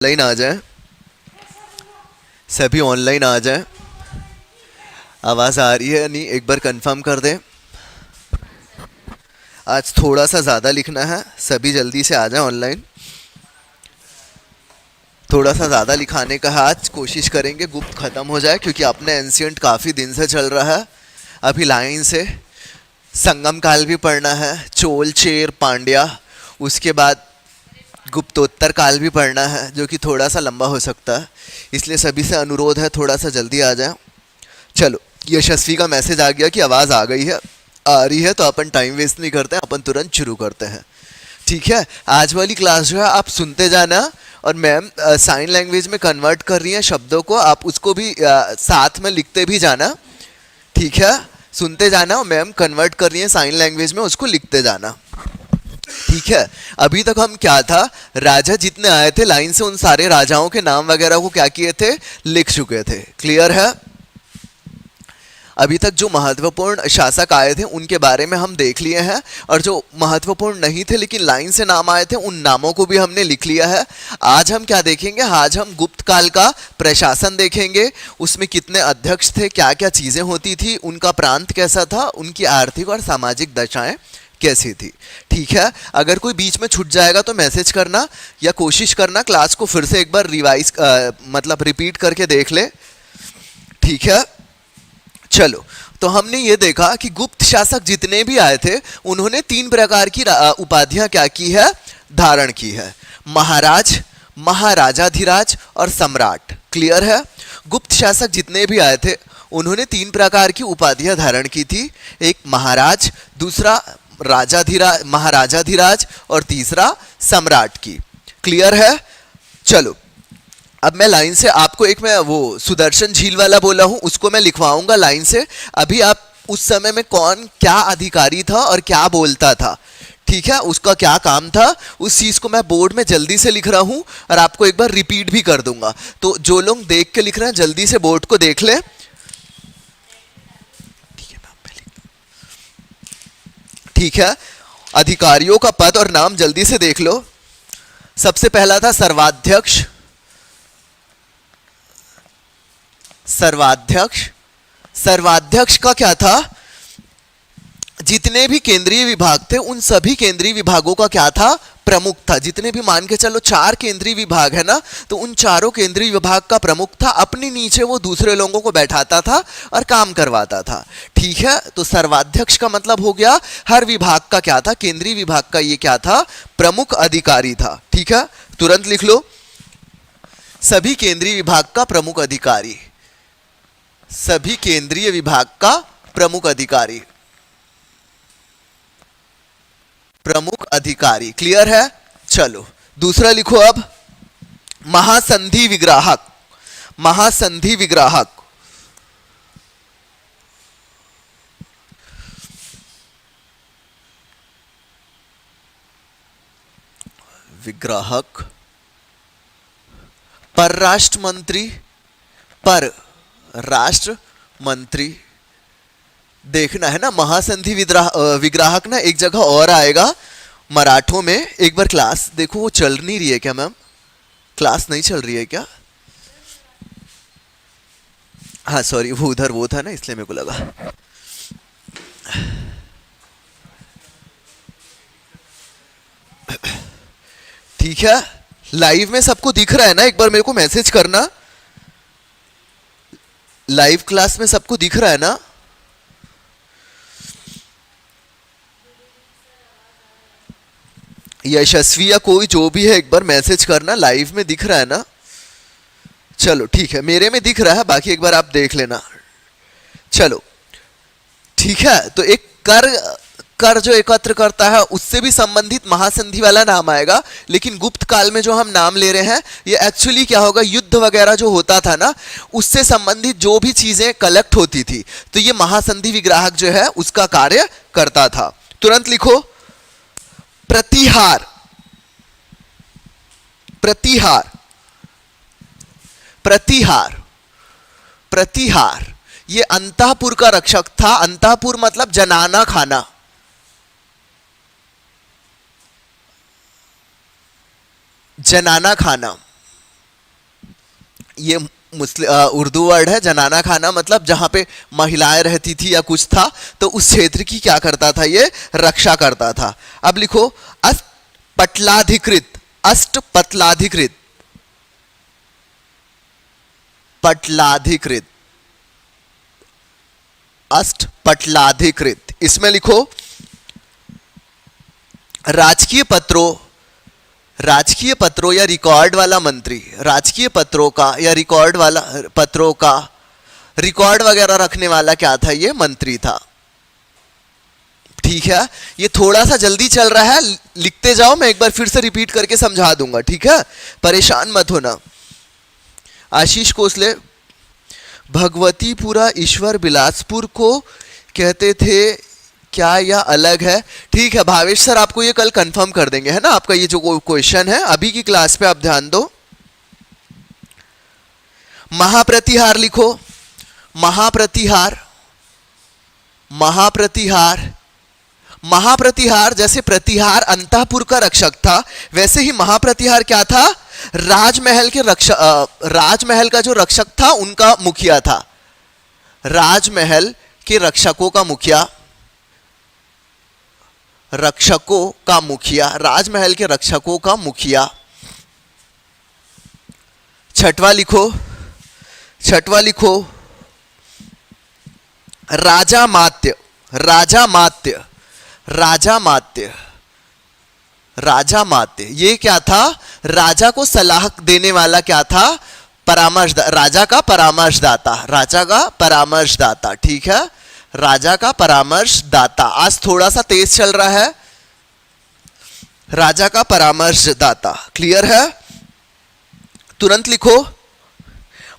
Online आ जाएं, सभी online आ जाएं। आवाज़ आ रही है नहीं, एक बार कंफर्म कर दें। आज थोड़ा सा ज़्यादा लिखना है, सभी जल्दी से आ जाएं ऑनलाइन। थोड़ा सा ज़्यादा लिखाने का है, आज कोशिश करेंगे गुप्त ख़त्म हो जाए, क्योंकि अपने एंशियंट काफ़ी दिन से चल रहा है। अभी लाइन से संगम काल भी पढ़ना है, चोल चेर पांड्या, उसके बाद गुप्तोत्तर काल भी पढ़ना है, जो कि थोड़ा सा लंबा हो सकता है। इसलिए सभी से अनुरोध है थोड़ा सा जल्दी आ जाए। चलो, यशस्वी का मैसेज आ गया कि आवाज़ आ गई है, आ रही है, तो अपन टाइम वेस्ट नहीं करते हैं, अपन तुरंत शुरू करते हैं। ठीक है, आज वाली क्लास जो है आप सुनते जाना, और मैम साइन लैंग्वेज में कन्वर्ट कर रही हैं शब्दों को, आप उसको भी साथ में लिखते भी जाना। ठीक है, सुनते जाना और मैम कन्वर्ट कर रही हैं साइन लैंग्वेज में, उसको लिखते जाना। ठीक है, अभी तक हम क्या था, राजा जितने आए थे लाइन से, उन सारे राजाओं के नाम वगैरह को क्या किए थे, लिख चुके थे। क्लियर है? अभी तक जो महत्वपूर्ण शासक आए थे उनके बारे में हम देख लिए हैं, और जो महत्वपूर्ण नहीं थे लेकिन लाइन से नाम आए थे उन नामों को भी हमने लिख लिया है। आज हम क्या देखेंगे, आज हम गुप्त काल का प्रशासन देखेंगे। उसमें कितने अध्यक्ष थे, क्या क्या चीज़ें होती थी, उनका प्रांत कैसा था, उनकी आर्थिक और सामाजिक दशाएं कैसी थी। ठीक है, अगर कोई बीच में छूट जाएगा तो मैसेज करना, या कोशिश करना क्लास को फिर से एक बार रिवाइज मतलब रिपीट करके देख ले। ठीक है, चलो, तो हमने ये देखा कि गुप्त शासक जितने भी आए थे उन्होंने तीन प्रकार की उपाधियां क्या की है, धारण की है। महाराज, महाराजाधिराज और सम्राट। क्लियर है? गुप्त शासक जितने भी आए थे उन्होंने तीन प्रकार की उपाधियां धारण की थी। एक महाराज, दूसरा राजाधिराज, महाराजाधिराज, और तीसरा सम्राट की। क्लियर है? चलो, अब मैं लाइन से आपको एक, मैं वो सुदर्शन झील वाला बोला हूं, उसको मैं लिखवाऊंगा लाइन से। अभी आप उस समय में कौन क्या अधिकारी था और क्या बोलता था, ठीक है, उसका क्या काम था, उस चीज को मैं बोर्ड में जल्दी से लिख रहा हूं और आपको एक बार रिपीट भी कर दूंगा। तो जो लोग देख के लिख रहे हैं जल्दी से बोर्ड को देख ले। ठीक है, अधिकारियों का पद और नाम जल्दी से देख लो। सबसे पहला था सर्वाध्यक्ष। सर्वाध्यक्ष, सर्वाध्यक्ष का क्या था, जितने भी केंद्रीय विभाग थे उन सभी केंद्रीय विभागों का क्या था, प्रमुख था। जितने भी मान के चलो 4 केंद्रीय विभाग है ना, तो उन चारों केंद्रीय विभाग का प्रमुख था। अपने नीचे वो दूसरे लोगों को बैठाता था और काम करवाता था। ठीक है, तो सर्वाध्यक्ष का मतलब हो गया हर विभाग का क्या था, केंद्रीय विभाग का ये क्या था, प्रमुख अधिकारी था। ठीक है, तुरंत लिख लो, सभी केंद्रीय विभाग का प्रमुख अधिकारी, सभी केंद्रीय विभाग का प्रमुख अधिकारी, प्रमुख अधिकारी। क्लियर है? चलो, दूसरा लिखो अब, महासंधि विग्राहक। महासंधि विग्राहक, विग्राहक, परराष्ट्र मंत्री, पर राष्ट्र मंत्री। देखना है ना, महासंधि विग्राहक ना एक जगह और आएगा मराठों में। एक बार क्लास देखो, वो चल नहीं रही है क्या मैम? क्लास नहीं चल रही है क्या? हाँ सॉरी, वो उधर वो था ना, इसलिए मेरे को लगा। ठीक है, लाइव में सबको दिख रहा है ना? एक बार मेरे को मैसेज करना, लाइव क्लास में सबको दिख रहा है ना? यशस्वी या कोई जो भी है एक बार मैसेज करना, लाइव में दिख रहा है ना? चलो ठीक है, मेरे में दिख रहा है, बाकी एक बार आप देख लेना। चलो ठीक है, तो एक कर, कर जो एकत्र करता है उससे भी संबंधित महासंधि वाला नाम आएगा। लेकिन गुप्त काल में जो हम नाम ले रहे हैं ये एक्चुअली क्या होगा, युद्ध वगैरह जो होता था ना, उससे संबंधित जो भी चीजें कलेक्ट होती थी, तो ये महासंधि विग्राहक जो है उसका कार्य करता था। तुरंत लिखो, प्रतिहार, प्रतिहार, प्रतिहार, प्रतिहार, ये अंतःपुर का रक्षक था। अंतःपुर मतलब जनाना खाना, जनाना खाना। ये उर्दू वर्ड है। जनाना खाना मतलब जहां पे महिलाएं रहती थी या कुछ था, तो उस क्षेत्र की क्या करता था, ये रक्षा करता था। अब लिखो अष्टपटलाधिकृत, अष्टपटलाधिकृत, पटलाधिकृत, अष्टपटलाधिकृत। इसमें लिखो राजकीय पत्रों, राजकीय पत्रों या रिकॉर्ड वाला मंत्री, राजकीय पत्रों का या रिकॉर्ड वाला, पत्रों का रिकॉर्ड वगैरह रखने वाला क्या था, ये मंत्री था। ठीक है, ये थोड़ा सा जल्दी चल रहा है, लिखते जाओ, मैं एक बार फिर से रिपीट करके समझा दूंगा, ठीक है, परेशान मत होना। आशीष कोसले, भगवतीपुरा ईश्वर बिलासपुर को कहते थे क्या, यह अलग है? ठीक है भावेश सर, आपको ये कल कंफर्म कर देंगे, है ना, आपका ये जो क्वेश्चन है। अभी की क्लास पे आप ध्यान दो। महाप्रतिहार लिखो, महाप्रतिहार, महाप्रतिहार, महाप्रतिहार जैसे प्रतिहार अंतःपुर का रक्षक था, वैसे ही महाप्रतिहार क्या था, राजमहल के राजमहल का जो रक्षक था उनका मुखिया था, राजमहल के रक्षकों का मुखिया, रक्षकों का मुखिया, राजमहल के रक्षकों का मुखिया। छठवां लिखो, छठवां लिखो राजा मात्य, राजा मात्य, राजा मात्य, राजा मात्य, ये क्या था, राजा को सलाह देने वाला क्या था, परामर्श, राजा का परामर्शदाता, राजा का परामर्शदाता। ठीक है, राजा का परामर्शदाता। आज थोड़ा सा तेज चल रहा है, राजा का परामर्शदाता, क्लियर है। तुरंत लिखो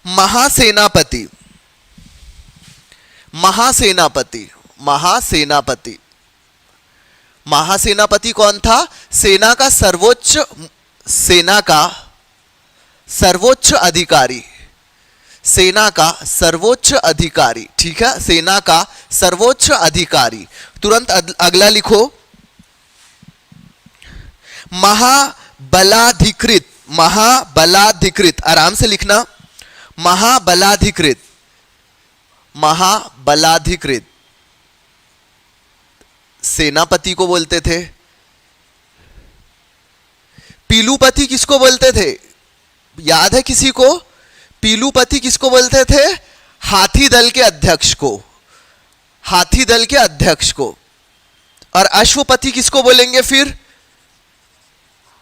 महासेनापति, महासेनापति, महासेनापति, महासेनापति कौन था, सेना का सर्वोच्च, सेना का सर्वोच्च अधिकारी, सेना का सर्वोच्च अधिकारी। ठीक है, सेना का सर्वोच्च अधिकारी। तुरंत अगला लिखो महाबलाधिकृत, महाबलाधिकृत, आराम से लिखना, महाबलाधिकृत, महाबलाधिकृत सेनापति को बोलते थे। पीलूपति किसको बोलते थे, याद है किसी को, पीलूपति किसको बोलते थे, हाथी दल के अध्यक्ष को, हाथी दल के अध्यक्ष को। और अश्वपति किसको बोलेंगे फिर,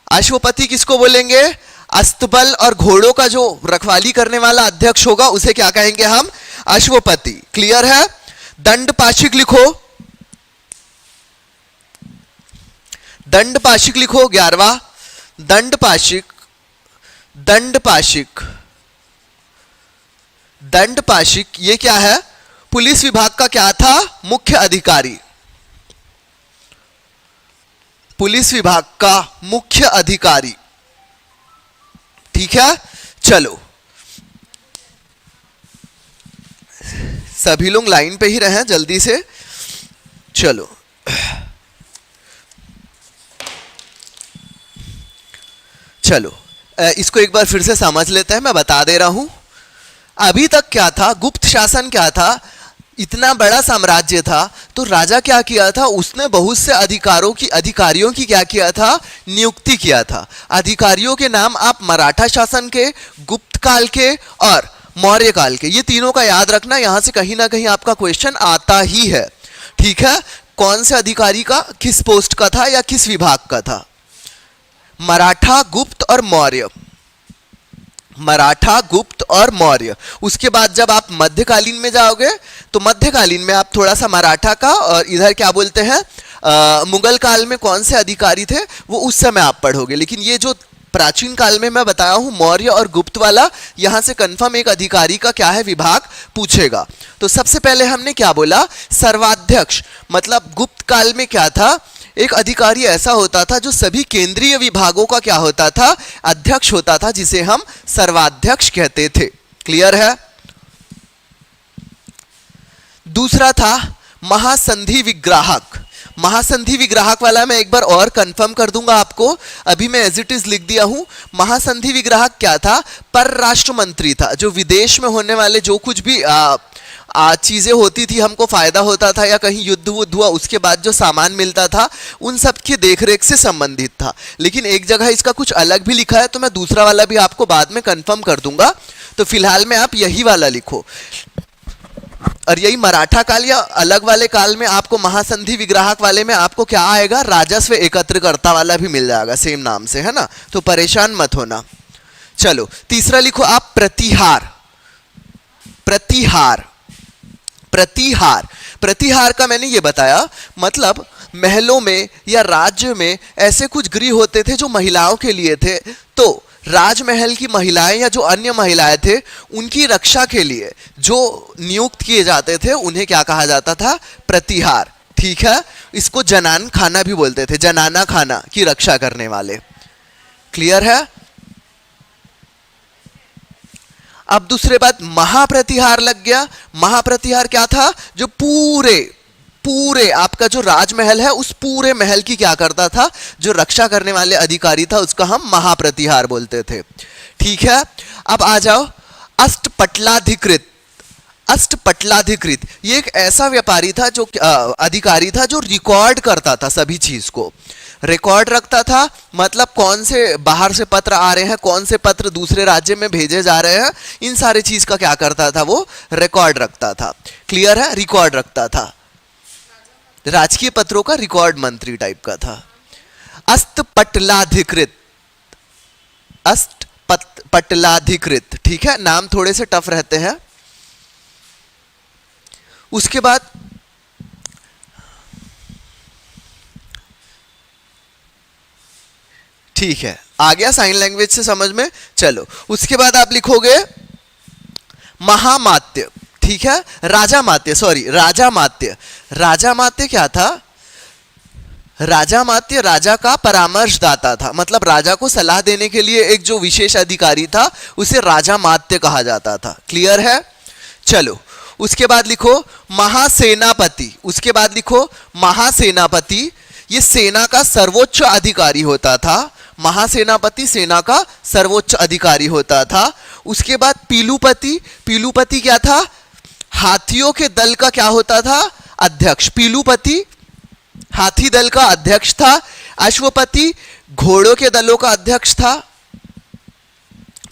अश्वपति किसको बोलेंगे, अस्तबल और घोड़ों का जो रखवाली करने वाला अध्यक्ष होगा उसे क्या कहेंगे हम, अश्वपति। क्लियर है। दंडपाशिक लिखो, दंडपाशिक लिखो 11वां, दंडपाशिक, दंडपाशिक, दंडपाशिक ये क्या है, पुलिस विभाग का क्या था, मुख्य अधिकारी, पुलिस विभाग का मुख्य अधिकारी। ठीक है, चलो सभी लोग लाइन पे ही रहें जल्दी से, चलो चलो इसको एक बार फिर से समझ लेते हैं, मैं बता दे रहा हूं। अभी तक क्या था, गुप्त शासन क्या था, इतना बड़ा साम्राज्य था, तो राजा क्या किया था, उसने बहुत से अधिकारियों की क्या किया था, नियुक्ति किया था। अधिकारियों के नाम आप मराठा शासन के, गुप्त काल के और मौर्य काल के, ये तीनों का याद रखना, यहां से कहीं ना कहीं आपका क्वेश्चन आता ही है। ठीक है, कौन से अधिकारी का किस पोस्ट का था या किस विभाग का था, मराठा, गुप्त और मौर्य, मराठा, गुप्त और मौर्य। उसके बाद जब आप मध्यकालीन में जाओगे तो मध्यकालीन में आप थोड़ा सा मराठा का, और इधर क्या बोलते हैं मुगल काल में कौन से अधिकारी थे वो उस समय आप पढ़ोगे। लेकिन ये जो प्राचीन काल में मैं बताया हूं मौर्य और गुप्त वाला, यहां से कंफर्म एक अधिकारी का क्या है विभाग पूछेगा। तो सबसे पहले हमने क्या बोला, सर्वाध्यक्ष, मतलब गुप्त काल में क्या था, एक अधिकारी ऐसा होता था जो सभी केंद्रीय विभागों का क्या होता था, अध्यक्ष होता था, जिसे हम सर्वाध्यक्ष कहते थे। क्लियर है। दूसरा था महासंधि विग्राहक, महासंधि विग्राहक वाला मैं एक बार और कंफर्म कर दूंगा आपको, अभी मैं एज इट इज लिख दिया हूं। महासंधि विग्राहक क्या था? परराष्ट्र मंत्री था, जो विदेश में होने वाले जो कुछ भी चीजें होती थी, हमको फायदा होता था या कहीं युद्ध वुद्ध हुआ उसके बाद जो सामान मिलता था, उन सब की देखरेख से संबंधित था। लेकिन एक जगह इसका कुछ अलग भी लिखा है, तो मैं दूसरा वाला भी आपको बाद में कंफर्म कर दूंगा। तो फिलहाल में आप यही वाला लिखो, और यही मराठा काल या अलग वाले काल में आपको महासंधि विग्राहक वाले में आपको क्या आएगा? राजस्व एकत्रकर्ता वाला भी मिल जाएगा सेम नाम से, है ना? तो परेशान मत होना। चलो तीसरा लिखो आप, प्रतिहार। प्रतिहार, प्रतिहार, प्रतिहार का मैंने ये बताया, मतलब महलों में या राज्य में ऐसे कुछ गृह होते थे जो महिलाओं के लिए थे, तो राजमहल की महिलाएं या जो अन्य महिलाएं थे, उनकी रक्षा के लिए जो नियुक्त किए जाते थे, उन्हें क्या कहा जाता था? प्रतिहार। ठीक है, इसको जनान खाना भी बोलते थे, जनाना खाना की रक्षा करने वाले। क्लियर है? अब दूसरे बात, महाप्रतिहार लग गया। महाप्रतिहार क्या था? जो पूरे आपका जो राजमहल है, उस पूरे महल की क्या करता था? जो रक्षा करने वाले अधिकारी था, उसका हम महाप्रतिहार बोलते थे। ठीक है, अब आ जाओ अष्टपटलाधिकृत। अष्टपटलाधिकृत ये एक ऐसा व्यापारी था, जो अधिकारी था, जो रिकॉर्ड करता था, सभी चीज को रिकॉर्ड रखता था। मतलब कौन से बाहर से पत्र आ रहे हैं, कौन से पत्र दूसरे राज्य में भेजे जा रहे हैं, इन सारे चीज का क्या करता था? वो रिकॉर्ड रखता था। क्लियर है? रिकॉर्ड रखता था, राजकीय पत्रों का रिकॉर्ड मंत्री टाइप का था। अष्टपटलाधिकृत, अष्टपटलाधिकृत। ठीक है, नाम थोड़े से टफ रहते हैं। उसके बाद ठीक है, आ गया साइन लैंग्वेज से समझ में। चलो उसके बाद आप लिखोगे महामात्य। ठीक है, राजामात्य, सॉरी राजामात्य। राजामात्य क्या था? राजामात्य राजा का परामर्शदाता था, मतलब राजा को सलाह देने के लिए एक जो विशेष अधिकारी था, उसे राजामात्य कहा जाता था। क्लियर है? चलो उसके बाद लिखो महासेनापति। उसके बाद लिखो महासेनापति, ये सेना का सर्वोच्च अधिकारी होता था। महासेनापति सेना का सर्वोच्च अधिकारी होता था। उसके बाद पीलूपति। पीलूपति क्या था? हाथियों के दल का क्या होता था? अध्यक्ष। पीलूपति हाथी दल का अध्यक्ष था। अश्वपति घोड़ों के दलों का अध्यक्ष था।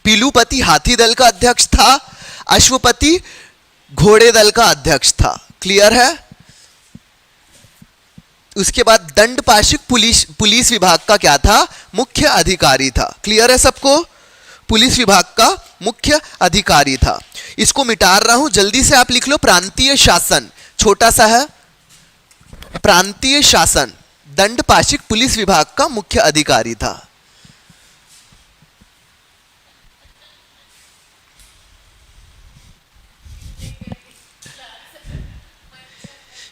पीलूपति हाथी दल का अध्यक्ष था, अश्वपति घोड़े दल का अध्यक्ष था। क्लियर है? उसके बाद दंडपाशिक पुलिस विभाग का क्या था? मुख्य अधिकारी था। क्लियर है सबको? पुलिस विभाग का मुख्य अधिकारी था। इसको मिटा रहा हूं, जल्दी से आप लिख लो प्रांतीय शासन। छोटा सा है, प्रांतीय शासन दंडपाशिक पुलिस विभाग का मुख्य अधिकारी था।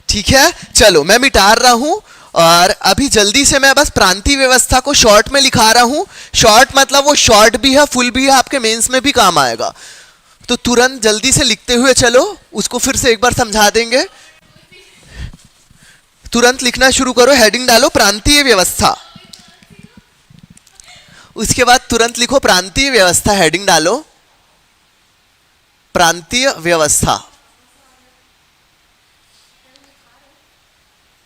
ठीक है, चलो मैं मिटा रहा हूं, और अभी जल्दी से मैं बस प्रांतीय व्यवस्था को शॉर्ट में लिखा रहा हूं। शॉर्ट मतलब वो शॉर्ट भी है, फुल भी है, आपके मेंस में भी काम आएगा। तो तुरंत जल्दी से लिखते हुए चलो, उसको फिर से एक बार समझा देंगे। तुरंत लिखना शुरू करो, हेडिंग डालो प्रांतीय व्यवस्था। उसके बाद तुरंत लिखो प्रांतीय व्यवस्था, हेडिंग डालो प्रांतीय व्यवस्था।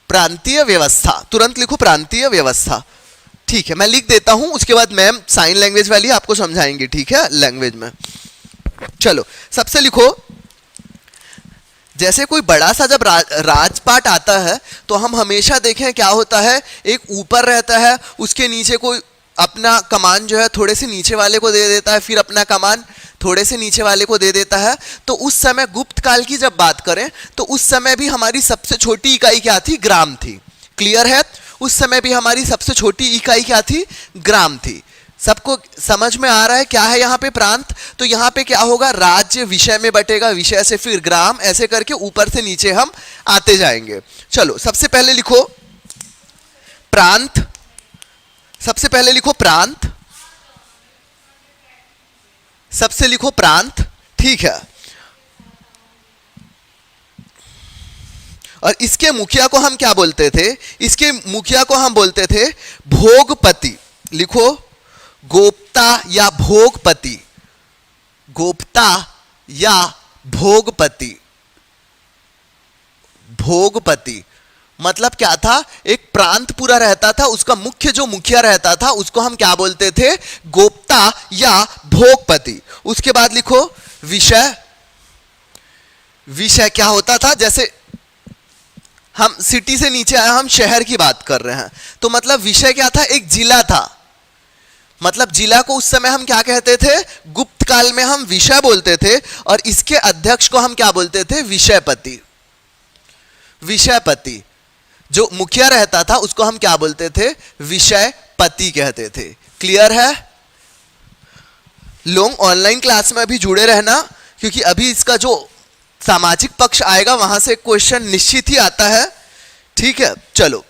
प्रांतीय व्यवस्था, तुरंत लिखो प्रांतीय व्यवस्था। ठीक है, मैं लिख देता हूं, उसके बाद मैम साइन लैंग्वेज वाली आपको समझाएंगे। ठीक है, लैंग्वेज में। चलो सबसे लिखो, जैसे कोई बड़ा सा जब राजपाट आता है, तो हम हमेशा देखें क्या होता है, एक ऊपर रहता है, उसके नीचे कोई अपना कमान जो है थोड़े से नीचे वाले को दे देता है, फिर अपना कमान थोड़े से नीचे वाले को दे देता है। तो उस समय गुप्त काल की जब बात करें, तो उस समय भी हमारी सबसे छोटी इकाई क्या थी? ग्राम थी। क्लियर है? उस समय भी हमारी सबसे छोटी इकाई क्या थी? ग्राम थी। सबको समझ में आ रहा है क्या है यहाँ पे प्रांत? तो यहाँ पे क्या होगा, राज्य विषय में बटेगा, विषय से फिर ग्राम, ऐसे करके ऊपर से नीचे हम आते जाएंगे। चलो सबसे पहले लिखो प्रांत, सबसे पहले लिखो प्रांत, सबसे लिखो प्रांत। ठीक है, और इसके मुखिया को हम क्या बोलते थे? इसके मुखिया को हम बोलते थे भोगपति। लिखो, गोप्ता या भोगपति, गोप्ता या भोगपति। भोगपति मतलब क्या था? एक प्रांत पूरा रहता था, उसका मुख्य जो मुखिया रहता था उसको हम क्या बोलते थे? गोप्ता या भोगपति। उसके बाद लिखो विषय। विषय क्या होता था? जैसे हम सिटी से नीचे आए, हम शहर की बात कर रहे हैं, तो मतलब विषय क्या था? एक जिला था। मतलब जिला को उस समय हम क्या कहते थे? गुप्त काल में हम विषय बोलते थे, और इसके अध्यक्ष को हम क्या बोलते थे? विषयपति। विषयपति जो मुखिया रहता था उसको हम क्या बोलते थे? विषयपति कहते थे। क्लियर है? लोग ऑनलाइन क्लास में अभी जुड़े रहना, क्योंकि अभी इसका जो सामाजिक पक्ष आएगा वहां से क्वेश्चन निश्चित ही आता है। ठीक है, चलो,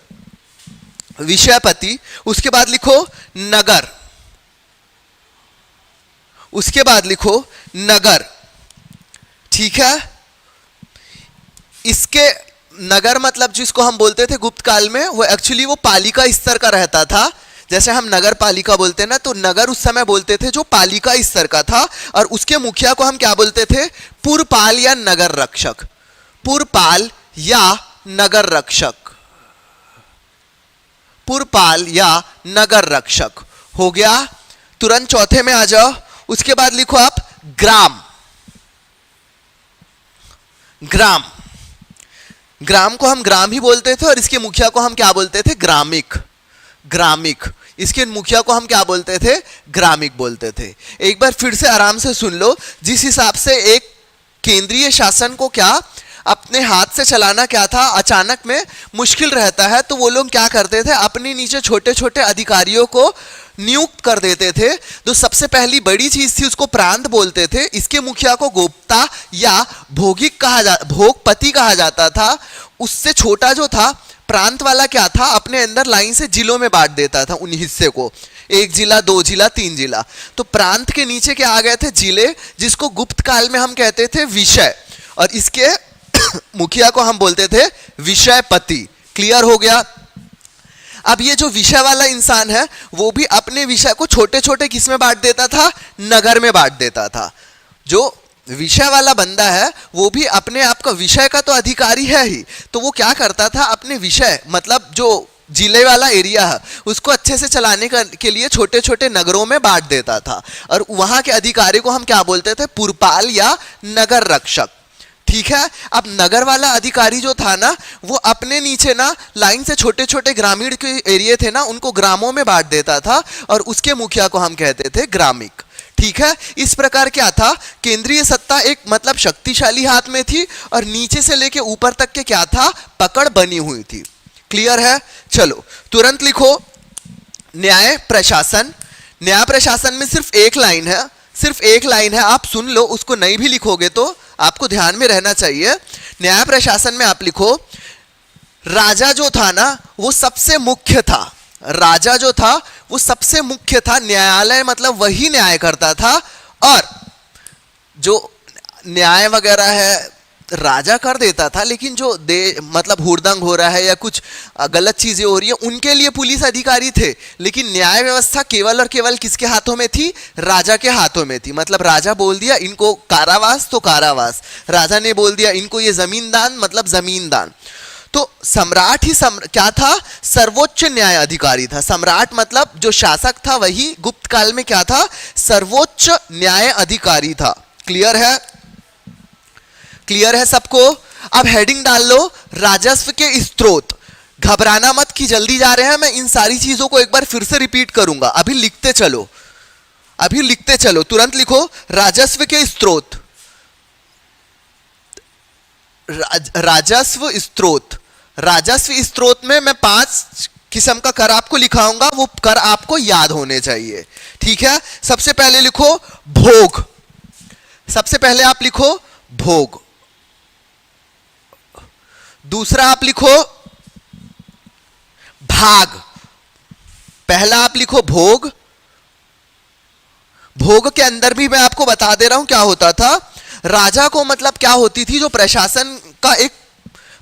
विषयपति। उसके बाद लिखो नगर। उसके बाद लिखो नगर। ठीक है, इसके नगर मतलब जिसको हम बोलते थे गुप्त काल में, वो एक्चुअली वो पालिका स्तर का रहता था। जैसे हम नगर पालिका बोलते हैं ना, तो नगर उस समय बोलते थे जो पालिका स्तर का था, और उसके मुखिया को हम क्या बोलते थे? पुरपाल या नगर रक्षक। पुरपाल या नगर रक्षक। पुरपाल या नगर रक्षक हो गया। तुरंत चौथे में आ जाओ। उसके बाद लिखो आप ग्राम। ग्राम, ग्राम को हम ग्राम ही बोलते थे, और इसके मुखिया को हम क्या बोलते थे? ग्रामिक। ग्रामिक, इसके मुखिया को हम क्या बोलते थे? ग्रामिक बोलते थे। एक बार फिर से आराम से सुन लो। जिस हिसाब से एक केंद्रीय शासन को क्या अपने हाथ से चलाना क्या था, अचानक में मुश्किल रहता है, तो वो लोग क्या करते थे? अपने नीचे छोटे छोटे अधिकारियों को नियुक्त कर देते थे। तो सबसे पहली बड़ी चीज थी, उसको प्रांत बोलते थे। इसके मुखिया को गोप्ता या भोगपति कहा जाता था। उससे छोटा जो था प्रांत वाला क्या था? अपने अंदर लाइन से जिलों में बांट देता था उन हिस्से को, 1 जिला, 2 जिला, 3 जिला। तो प्रांत के नीचे क्या आ गए थे? जिले, जिसको गुप्त काल में हम कहते थे विषय, और इसके मुखिया को हम बोलते थे विषयपति। क्लियर हो गया? अब ये जो विषय वाला इंसान है वो भी अपने विषय को छोटे छोटे किस में बांट देता था? नगर में बांट देता था। जो विषय वाला बंदा है वो भी अपने आप का विषय का तो अधिकारी है ही, तो वो क्या करता था? अपने विषय मतलब जो जिले वाला एरिया है उसको अच्छे से चलाने के लिए छोटे छोटे नगरों में बांट देता था, और वहां के अधिकारी को हम क्या बोलते थे? पुरपाल या नगर रक्षक। ठीक है, अब नगर वाला अधिकारी जो था ना, वो अपने नीचे ना लाइन से छोटे छोटे ग्रामीण के एरिया थे ना, उनको ग्रामों में बांट देता था, और उसके मुखिया को हम कहते थे ग्रामिक। ठीक है, इस प्रकार क्या था? केंद्रीय सत्ता एक मतलब शक्तिशाली हाथ में थी, और नीचे से लेके ऊपर तक के क्या था? पकड़ बनी हुई थी। क्लियर है? चलो तुरंत लिखो न्याय प्रशासन। न्याय प्रशासन में सिर्फ एक लाइन है, सिर्फ एक लाइन है, आप सुन लो, उसको नहीं भी लिखोगे तो आपको ध्यान में रहना चाहिए। न्याय प्रशासन में आप लिखो राजा जो था ना वो सबसे मुख्य था। राजा जो था वो सबसे मुख्य था। न्यायालय मतलब वही न्याय करता था, और जो न्याय वगैरह है राजा कर देता था, लेकिन जो मतलब हुड़दंग हो रहा है या कुछ गलत चीजें हो रही है उनके लिए पुलिस अधिकारी थे, लेकिन न्याय व्यवस्था केवल और केवल किसके हाथों में थी? राजा के हाथों में थी। मतलब राजा बोल दिया इनको कारावास तो कारावास, राजा ने बोल दिया इनको ये जमीन दान मतलब जमीन दान। तो सम्राट ही क्या था? सर्वोच्च न्याय अधिकारी था। सम्राट मतलब जो शासक था वही गुप्त काल में क्या था? सर्वोच्च न्याय अधिकारी था। क्लियर है? क्लियर है सबको? अब हेडिंग डाल लो राजस्व के स्रोत। घबराना मत कि जल्दी जा रहे हैं, मैं इन सारी चीजों को एक बार फिर से रिपीट करूंगा। अभी लिखते चलो, अभी लिखते चलो, तुरंत लिखो राजस्व के स्रोत। राजस्व स्रोत, राजस्व स्रोत में मैं 5 किस्म का कर आपको लिखाऊंगा, वो कर आपको याद होने चाहिए। ठीक है, सबसे पहले लिखो भोग। सबसे पहले आप लिखो भोग। दूसरा आप लिखो भाग। पहला आप लिखो भोग। भोग के अंदर भी मैं आपको बता दे रहा हूं क्या होता था। राजा को मतलब क्या होती थी? जो प्रशासन का एक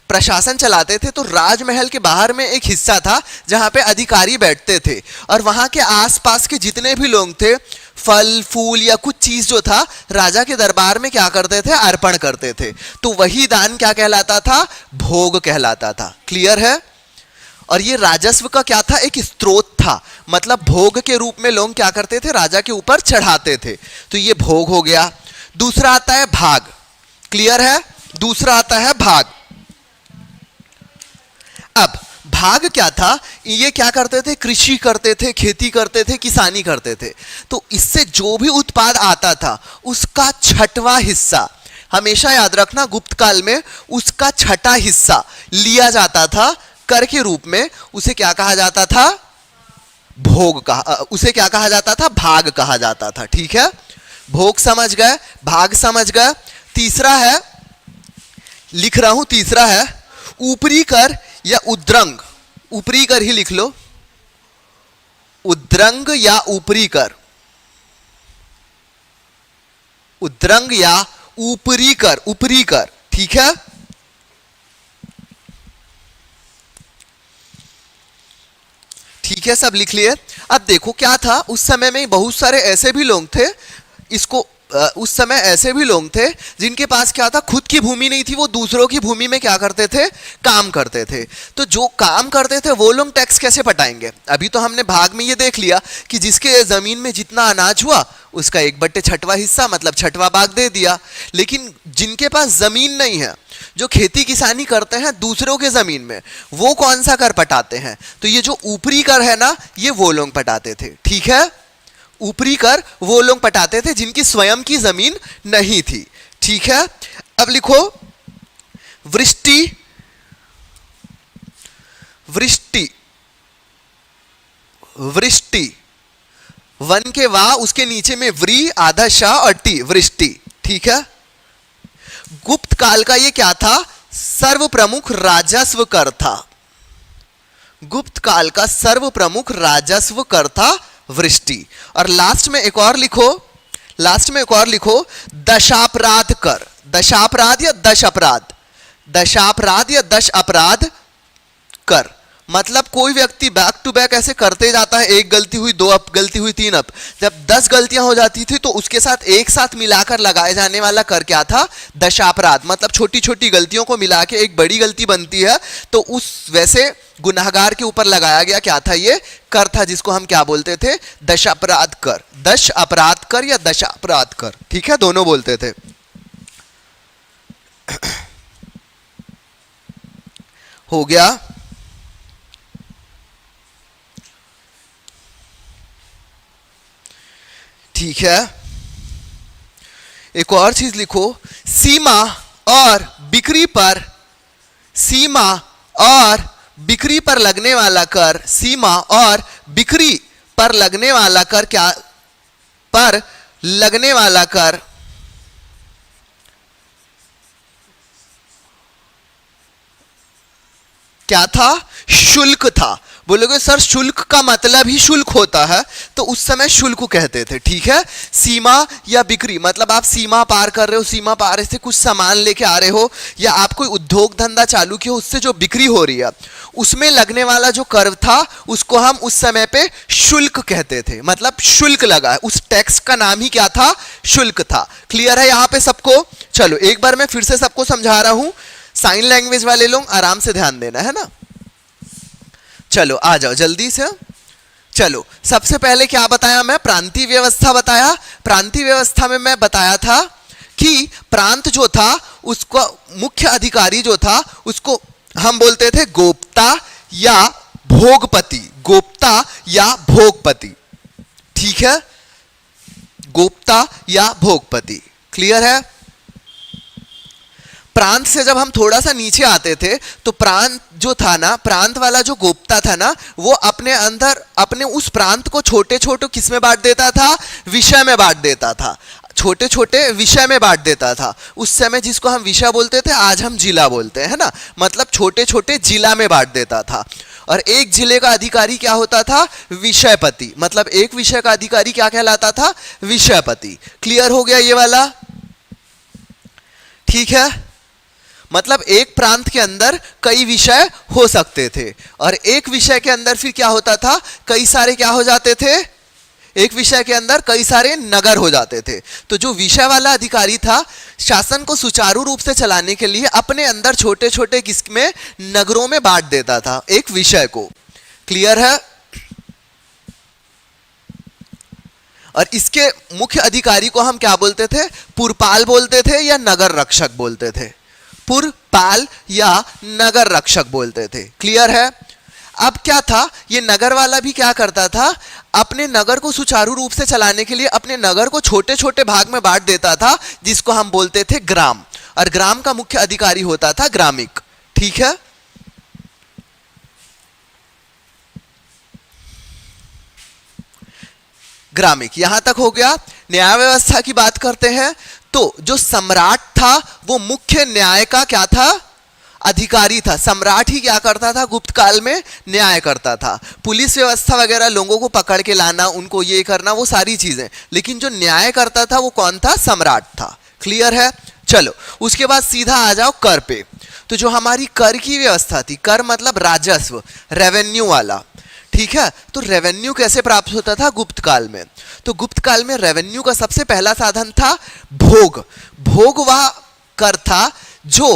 प्रशासन चलाते थे तो राजमहल के बाहर में एक हिस्सा था जहां पे अधिकारी बैठते थे और वहां के आसपास के जितने भी लोग थे फल फूल या कुछ चीज जो था राजा के दरबार में क्या करते थे, अर्पण करते थे। तो वही दान क्या कहलाता था, भोग कहलाता था। क्लियर है। और ये राजस्व का क्या था, एक स्रोत था, मतलब भोग के रूप में लोग क्या करते थे, राजा के ऊपर चढ़ाते थे। तो ये भोग हो गया। दूसरा आता है भाग। क्लियर है। दूसरा आता है भाग। अब भाग क्या था, ये क्या करते थे, कृषि करते थे, खेती करते थे, किसानी करते थे। तो इससे जो भी उत्पाद आता था उसका छठवां हिस्सा, हमेशा याद रखना गुप्त काल में उसका छठा हिस्सा लिया जाता था कर के रूप में। उसे क्या कहा जाता था, भोग कहा, उसे क्या कहा जाता था, भाग कहा जाता था। ठीक है, भोग समझ गए, भाग समझ गए। तीसरा है, लिख रहा हूं, तीसरा है ऊपरी कर या उद्रंग। ऊपरी कर ही लिख लो, उद्रंग या ऊपरी कर, उद्रंग या ऊपरी कर, ऊपरी कर। ठीक है। ठीक है, सब लिख लिए। अब देखो क्या था, उस समय में बहुत सारे ऐसे भी लोग थे, इसको उस समय ऐसे भी लोग थे जिनके पास क्या था, खुद की भूमि नहीं थी, वो दूसरों की भूमि में क्या करते थे, काम करते थे। तो जो काम करते थे वो लोग टैक्स कैसे पटाएंगे। अभी तो हमने भाग में ये देख लिया कि जिसके जमीन में जितना अनाज हुआ उसका 1/6वां हिस्सा, मतलब छठवां भाग दे दिया। लेकिन जिनके पास जमीन नहीं है, जो खेती किसानी करते हैं दूसरों के जमीन में, वो कौन सा कर पटाते हैं, तो ये जो ऊपरी कर है ना, ये वो लोग पटाते थे। ठीक है, ऊपरी कर वो लोग पटाते थे जिनकी स्वयं की जमीन नहीं थी। ठीक है। अब लिखो वृष्टि, वृष्टि, वृष्टि, वन के वा, उसके नीचे में व्री, आधा शाह और टी, वृष्टि। ठीक है। गुप्त काल का ये क्या था, सर्व प्रमुख राजस्व कर था। गुप्त काल का सर्व प्रमुख राजस्व कर था वृष्टि। और लास्ट में एक और लिखो, लास्ट में एक और लिखो, दशापराध कर। दशापराध या दश अपराध, दशापराध या दश अपराध कर, मतलब कोई व्यक्ति बैक टू बैक ऐसे करते जाता है, एक गलती हुई, दो अप गलती हुई, तीन अप, जब 10 गलतियां हो जाती थी तो उसके साथ एक साथ मिलाकर लगाए जाने वाला कर क्या था, दशापराध। मतलब छोटी छोटी गलतियों को मिला के एक बड़ी गलती बनती है, तो उस वैसे गुनाहगार के ऊपर लगाया गया क्या था, ये कर था, जिसको हम क्या बोलते थे, दशापराध कर। दश अपराध कर या दशापराध कर। ठीक है, दोनों बोलते थे। हो गया। ठीक है, एक और चीज लिखो, सीमा और बिक्री पर, सीमा और बिक्री पर लगने वाला कर, सीमा और बिक्री पर लगने वाला कर क्या, पर लगने वाला कर क्या था, शुल्क था। बोलोगे सर शुल्क का मतलब ही शुल्क होता है, तो उस समय शुल्क कहते थे। ठीक है, सीमा या बिक्री, मतलब आप सीमा पार कर रहे हो, सीमा पार से कुछ सामान लेके आ रहे हो, या आप कोई उद्योग धंधा चालू किया, उससे जो बिक्री हो रही है उसमें लगने वाला जो कर था उसको हम उस समय पे शुल्क कहते थे। मतलब शुल्क लगा है, उस टैक्स का नाम ही क्या था, शुल्क था। क्लियर है यहां पे सबको। चलो एक बार मैं फिर से सबको समझा रहा हूं, साइन लैंग्वेज वाले लोग आराम से ध्यान देना है ना। चलो आ जाओ जल्दी से। चलो सबसे पहले क्या बताया मैं, प्रांतीय व्यवस्था बताया। प्रांतीय व्यवस्था में मैं बताया था कि प्रांत जो था उसको मुख्य अधिकारी जो था उसको हम बोलते थे गोप्ता या भोगपति, गोप्ता या भोगपति। ठीक है, गोप्ता या भोगपति। क्लियर है। प्रांत से जब हम थोड़ा सा नीचे आते थे तो प्रांत जो था ना, प्रांत वाला जो गोप्ता था ना, वो अपने अंदर अपने उस प्रांत को छोटे छोटे किस में बांट देता था, विषय में बांट देता था, छोटे छोटे विषय में बांट देता था। उस समय जिसको हम विषय बोलते थे, आज हम जिला बोलते हैं ना, मतलब छोटे छोटे जिला में बांट देता था। और एक जिले का अधिकारी क्या होता था, विषयपति। मतलब एक विषय का अधिकारी क्या कहलाता था, विषयपति। क्लियर हो गया ये वाला। ठीक है, मतलब एक प्रांत के अंदर कई विषय हो सकते थे, और एक विषय के अंदर फिर क्या होता था, कई सारे क्या हो जाते थे, एक विषय के अंदर कई सारे नगर हो जाते थे। तो जो विषय वाला अधिकारी था, शासन को सुचारू रूप से चलाने के लिए अपने अंदर छोटे छोटे किस्में नगरों में बांट देता था एक विषय को। क्लियर है? और इसके मुख्य अधिकारी को हम क्या बोलते थे, पुरपाल बोलते थे या नगर रक्षक बोलते थे, पुरपाल या नगर रक्षक बोलते थे। क्लियर है? अब क्या था, ये नगर वाला भी क्या करता था, अपने नगर को सुचारू रूप से चलाने के लिए अपने नगर को छोटे छोटे भाग में बांट देता था, जिसको हम बोलते थे ग्राम, और ग्राम का मुख्य अधिकारी होता था ग्रामिक। ठीक है? ग्रामिक यहां तक हो गया। न्याय व्यवस्था की बात करते हैं, तो जो सम्राट था वो मुख्य न्याय का क्या था, अधिकारी था। सम्राट ही क्या करता था, गुप्त काल में न्याय करता था। पुलिस व्यवस्था वगैरह, लोगों को पकड़ के लाना, उनको ये करना, वो सारी चीजें, लेकिन जो न्याय करता था वो कौन था, सम्राट था। क्लियर है? चलो उसके बाद सीधा आ जाओ कर पे। तो जो हमारी कर की व्यवस्था थी, कर मतलब राजस्व, रेवेन्यू वाला। ठीक है? तो रेवेन्यू कैसे प्राप्त होता था गुप्त काल में, तो गुप्त काल में रेवेन्यू का सबसे पहला साधन था भोग। भोग वह कर था जो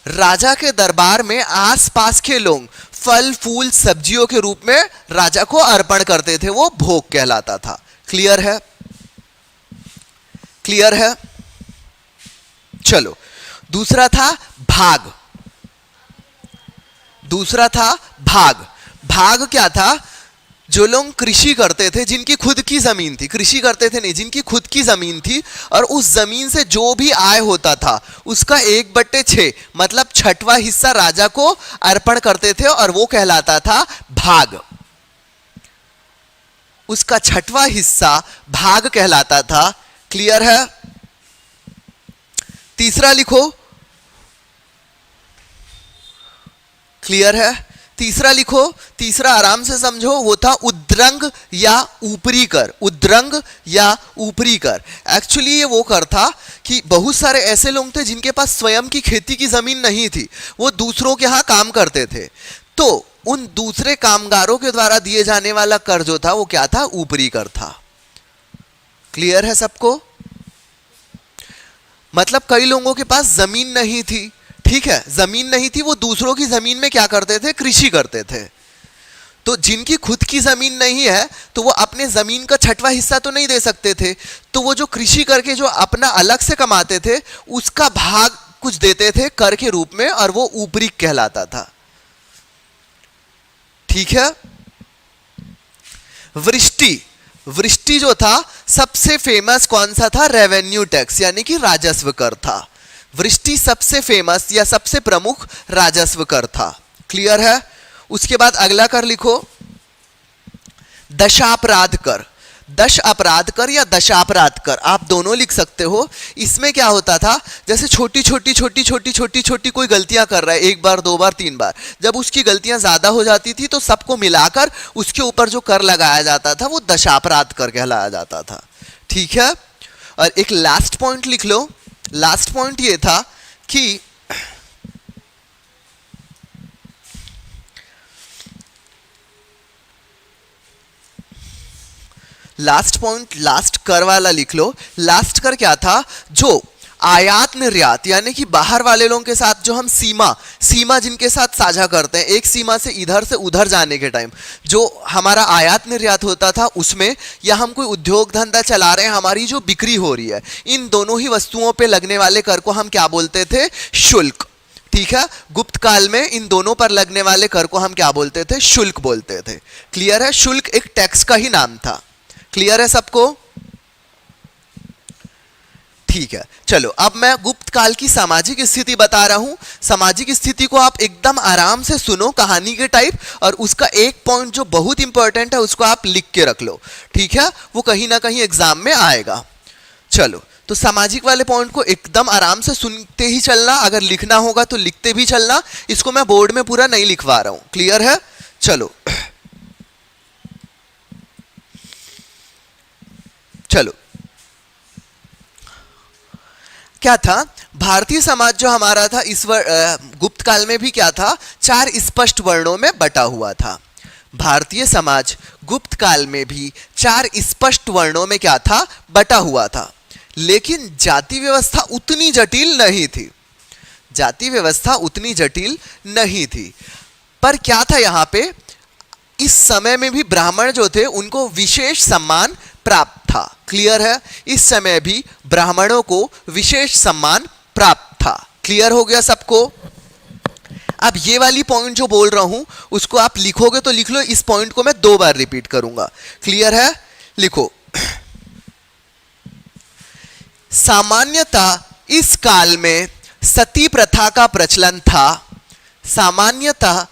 राजा के दरबार में आसपास के लोग फल फूल सब्जियों के रूप में राजा को अर्पण करते थे, वो भोग कहलाता था। क्लियर है? क्लियर है? चलो दूसरा था भाग। दूसरा था भाग। भाग क्या था, जो लोग कृषि करते थे, जिनकी खुद की जमीन थी, कृषि करते थे नहीं, जिनकी खुद की जमीन थी, और उस जमीन से जो भी आय होता था उसका 1/6 मतलब छठवां हिस्सा राजा को अर्पण करते थे, और वो कहलाता था भाग। उसका छठवां हिस्सा भाग कहलाता था। क्लियर है? तीसरा लिखो। क्लियर है? तीसरा लिखो, तीसरा आराम से समझो, वो था उद्रंग या ऊपरी कर। उद्रंग या ऊपरी कर, एक्चुअली ये वो कर था कि बहुत सारे ऐसे लोग थे जिनके पास स्वयं की खेती की जमीन नहीं थी, वो दूसरों के यहां काम करते थे, तो उन दूसरे कामगारों के द्वारा दिए जाने वाला कर जो था वो क्या था, ऊपरी कर था। क्लियर है सबको? मतलब कई लोगों के पास जमीन नहीं थी, ठीक है, जमीन नहीं थी, वो दूसरों की जमीन में क्या करते थे, कृषि करते थे। तो जिनकी खुद की जमीन नहीं है तो वो अपने जमीन का छठवां हिस्सा तो नहीं दे सकते थे, तो वो जो कृषि करके जो अपना अलग से कमाते थे उसका भाग कुछ देते थे कर के रूप में, और वो ऊपरी कहलाता था। ठीक है? वृष्टि। वृष्टि जो था सबसे फेमस कौन सा था, रेवेन्यू टैक्स यानी कि राजस्व कर था। वृष्टि सबसे फेमस या सबसे प्रमुख राजस्व कर था। क्लियर है? उसके बाद अगला कर लिखो, दशापराध कर। दश अपराध कर या दशापराध कर, आप दोनों लिख सकते हो। इसमें क्या होता था, जैसे छोटी छोटी छोटी छोटी छोटी छोटी कोई गलतियां कर रहा है, एक बार दो बार तीन बार, जब उसकी गलतियां ज्यादा हो जाती थी तो सबको मिलाकर उसके ऊपर जो कर लगाया जाता था वो दशापराध कर कहलाया जाता था। ठीक है? और एक लास्ट पॉइंट लिख लो। लास्ट पॉइंट ये था कि लास्ट पॉइंट, लास्ट कर वाला लिख लो। लास्ट कर क्या था, जो आयात निर्यात यानी कि बाहर वाले लोगों के साथ जो हम सीमा जिनके साथ साझा करते हैं, एक सीमा से इधर से उधर जाने के टाइम जो हमारा आयात निर्यात होता था उसमें, या हम कोई उद्योग धंधा चला रहे हैं, हमारी जो बिक्री हो रही है, इन दोनों ही वस्तुओं पे लगने वाले कर को हम क्या बोलते थे, शुल्क। ठीक है? गुप्त काल में इन दोनों पर लगने वाले कर को हम क्या बोलते थे, शुल्क बोलते थे। क्लियर है? शुल्क एक टैक्स का ही नाम था। क्लियर है सबको? ठीक है, चलो अब मैं गुप्त काल की सामाजिक स्थिति बता रहा हूं। सामाजिक स्थिति को आप एकदम आराम से सुनो कहानी के टाइप, और उसका एक पॉइंट जो बहुत इंपॉर्टेंट है उसको आप लिख के रख लो। ठीक है? वो कहीं ना कहीं एग्जाम में आएगा। चलो, तो सामाजिक वाले पॉइंट को एकदम आराम से सुनते ही चलना, अगर लिखना होगा तो लिखते भी चलना, इसको मैं बोर्ड में पूरा नहीं लिखवा रहा हूं। क्लियर है? चलो चलो, क्या था, भारतीय समाज जो हमारा था गुप्त काल में भी क्या था, 4 स्पष्ट वर्णों में बटा हुआ था। भारतीय समाज गुप्त काल में भी 4 स्पष्ट वर्णों में क्या था, बटा हुआ था। लेकिन जाति व्यवस्था उतनी जटिल नहीं थी, जाति व्यवस्था उतनी जटिल नहीं थी। पर क्या था यहाँ पे, इस समय में भी ब्राह्मण जो थे उनको विशेष सम्मान प्राप्त था। क्लियर है, इस समय भी ब्राह्मणों को विशेष सम्मान प्राप्त था। क्लियर हो गया सबको। अब ये वाली पॉइंट जो बोल रहा हूं उसको आप लिखोगे तो लिख लो, इस पॉइंट को मैं 2 बार रिपीट करूंगा। क्लियर है, लिखो। सामान्यतः इस काल में सती प्रथा का प्रचलन था। सामान्यतः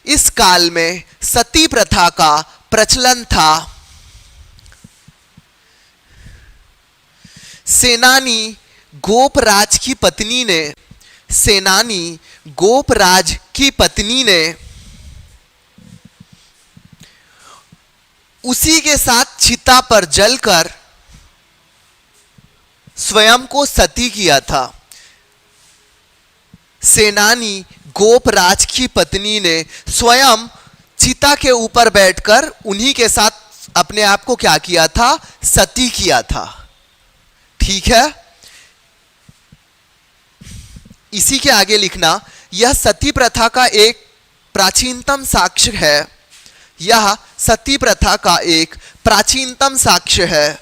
इस काल में सती प्रथा का प्रचलन था। सेनानी गोपराज की पत्नी ने, सेनानी गोपराज की पत्नी ने उसी के साथ चिता पर जलकर स्वयं को सती किया था। सेनानी गोपराज की पत्नी ने स्वयं चिता के ऊपर बैठकर उन्हीं के साथ अपने आप को क्या किया था, सती किया था। ठीक है, इसी के आगे लिखना, यह सती प्रथा का एक प्राचीनतम साक्ष्य है। यह सती प्रथा का एक प्राचीनतम साक्ष्य है।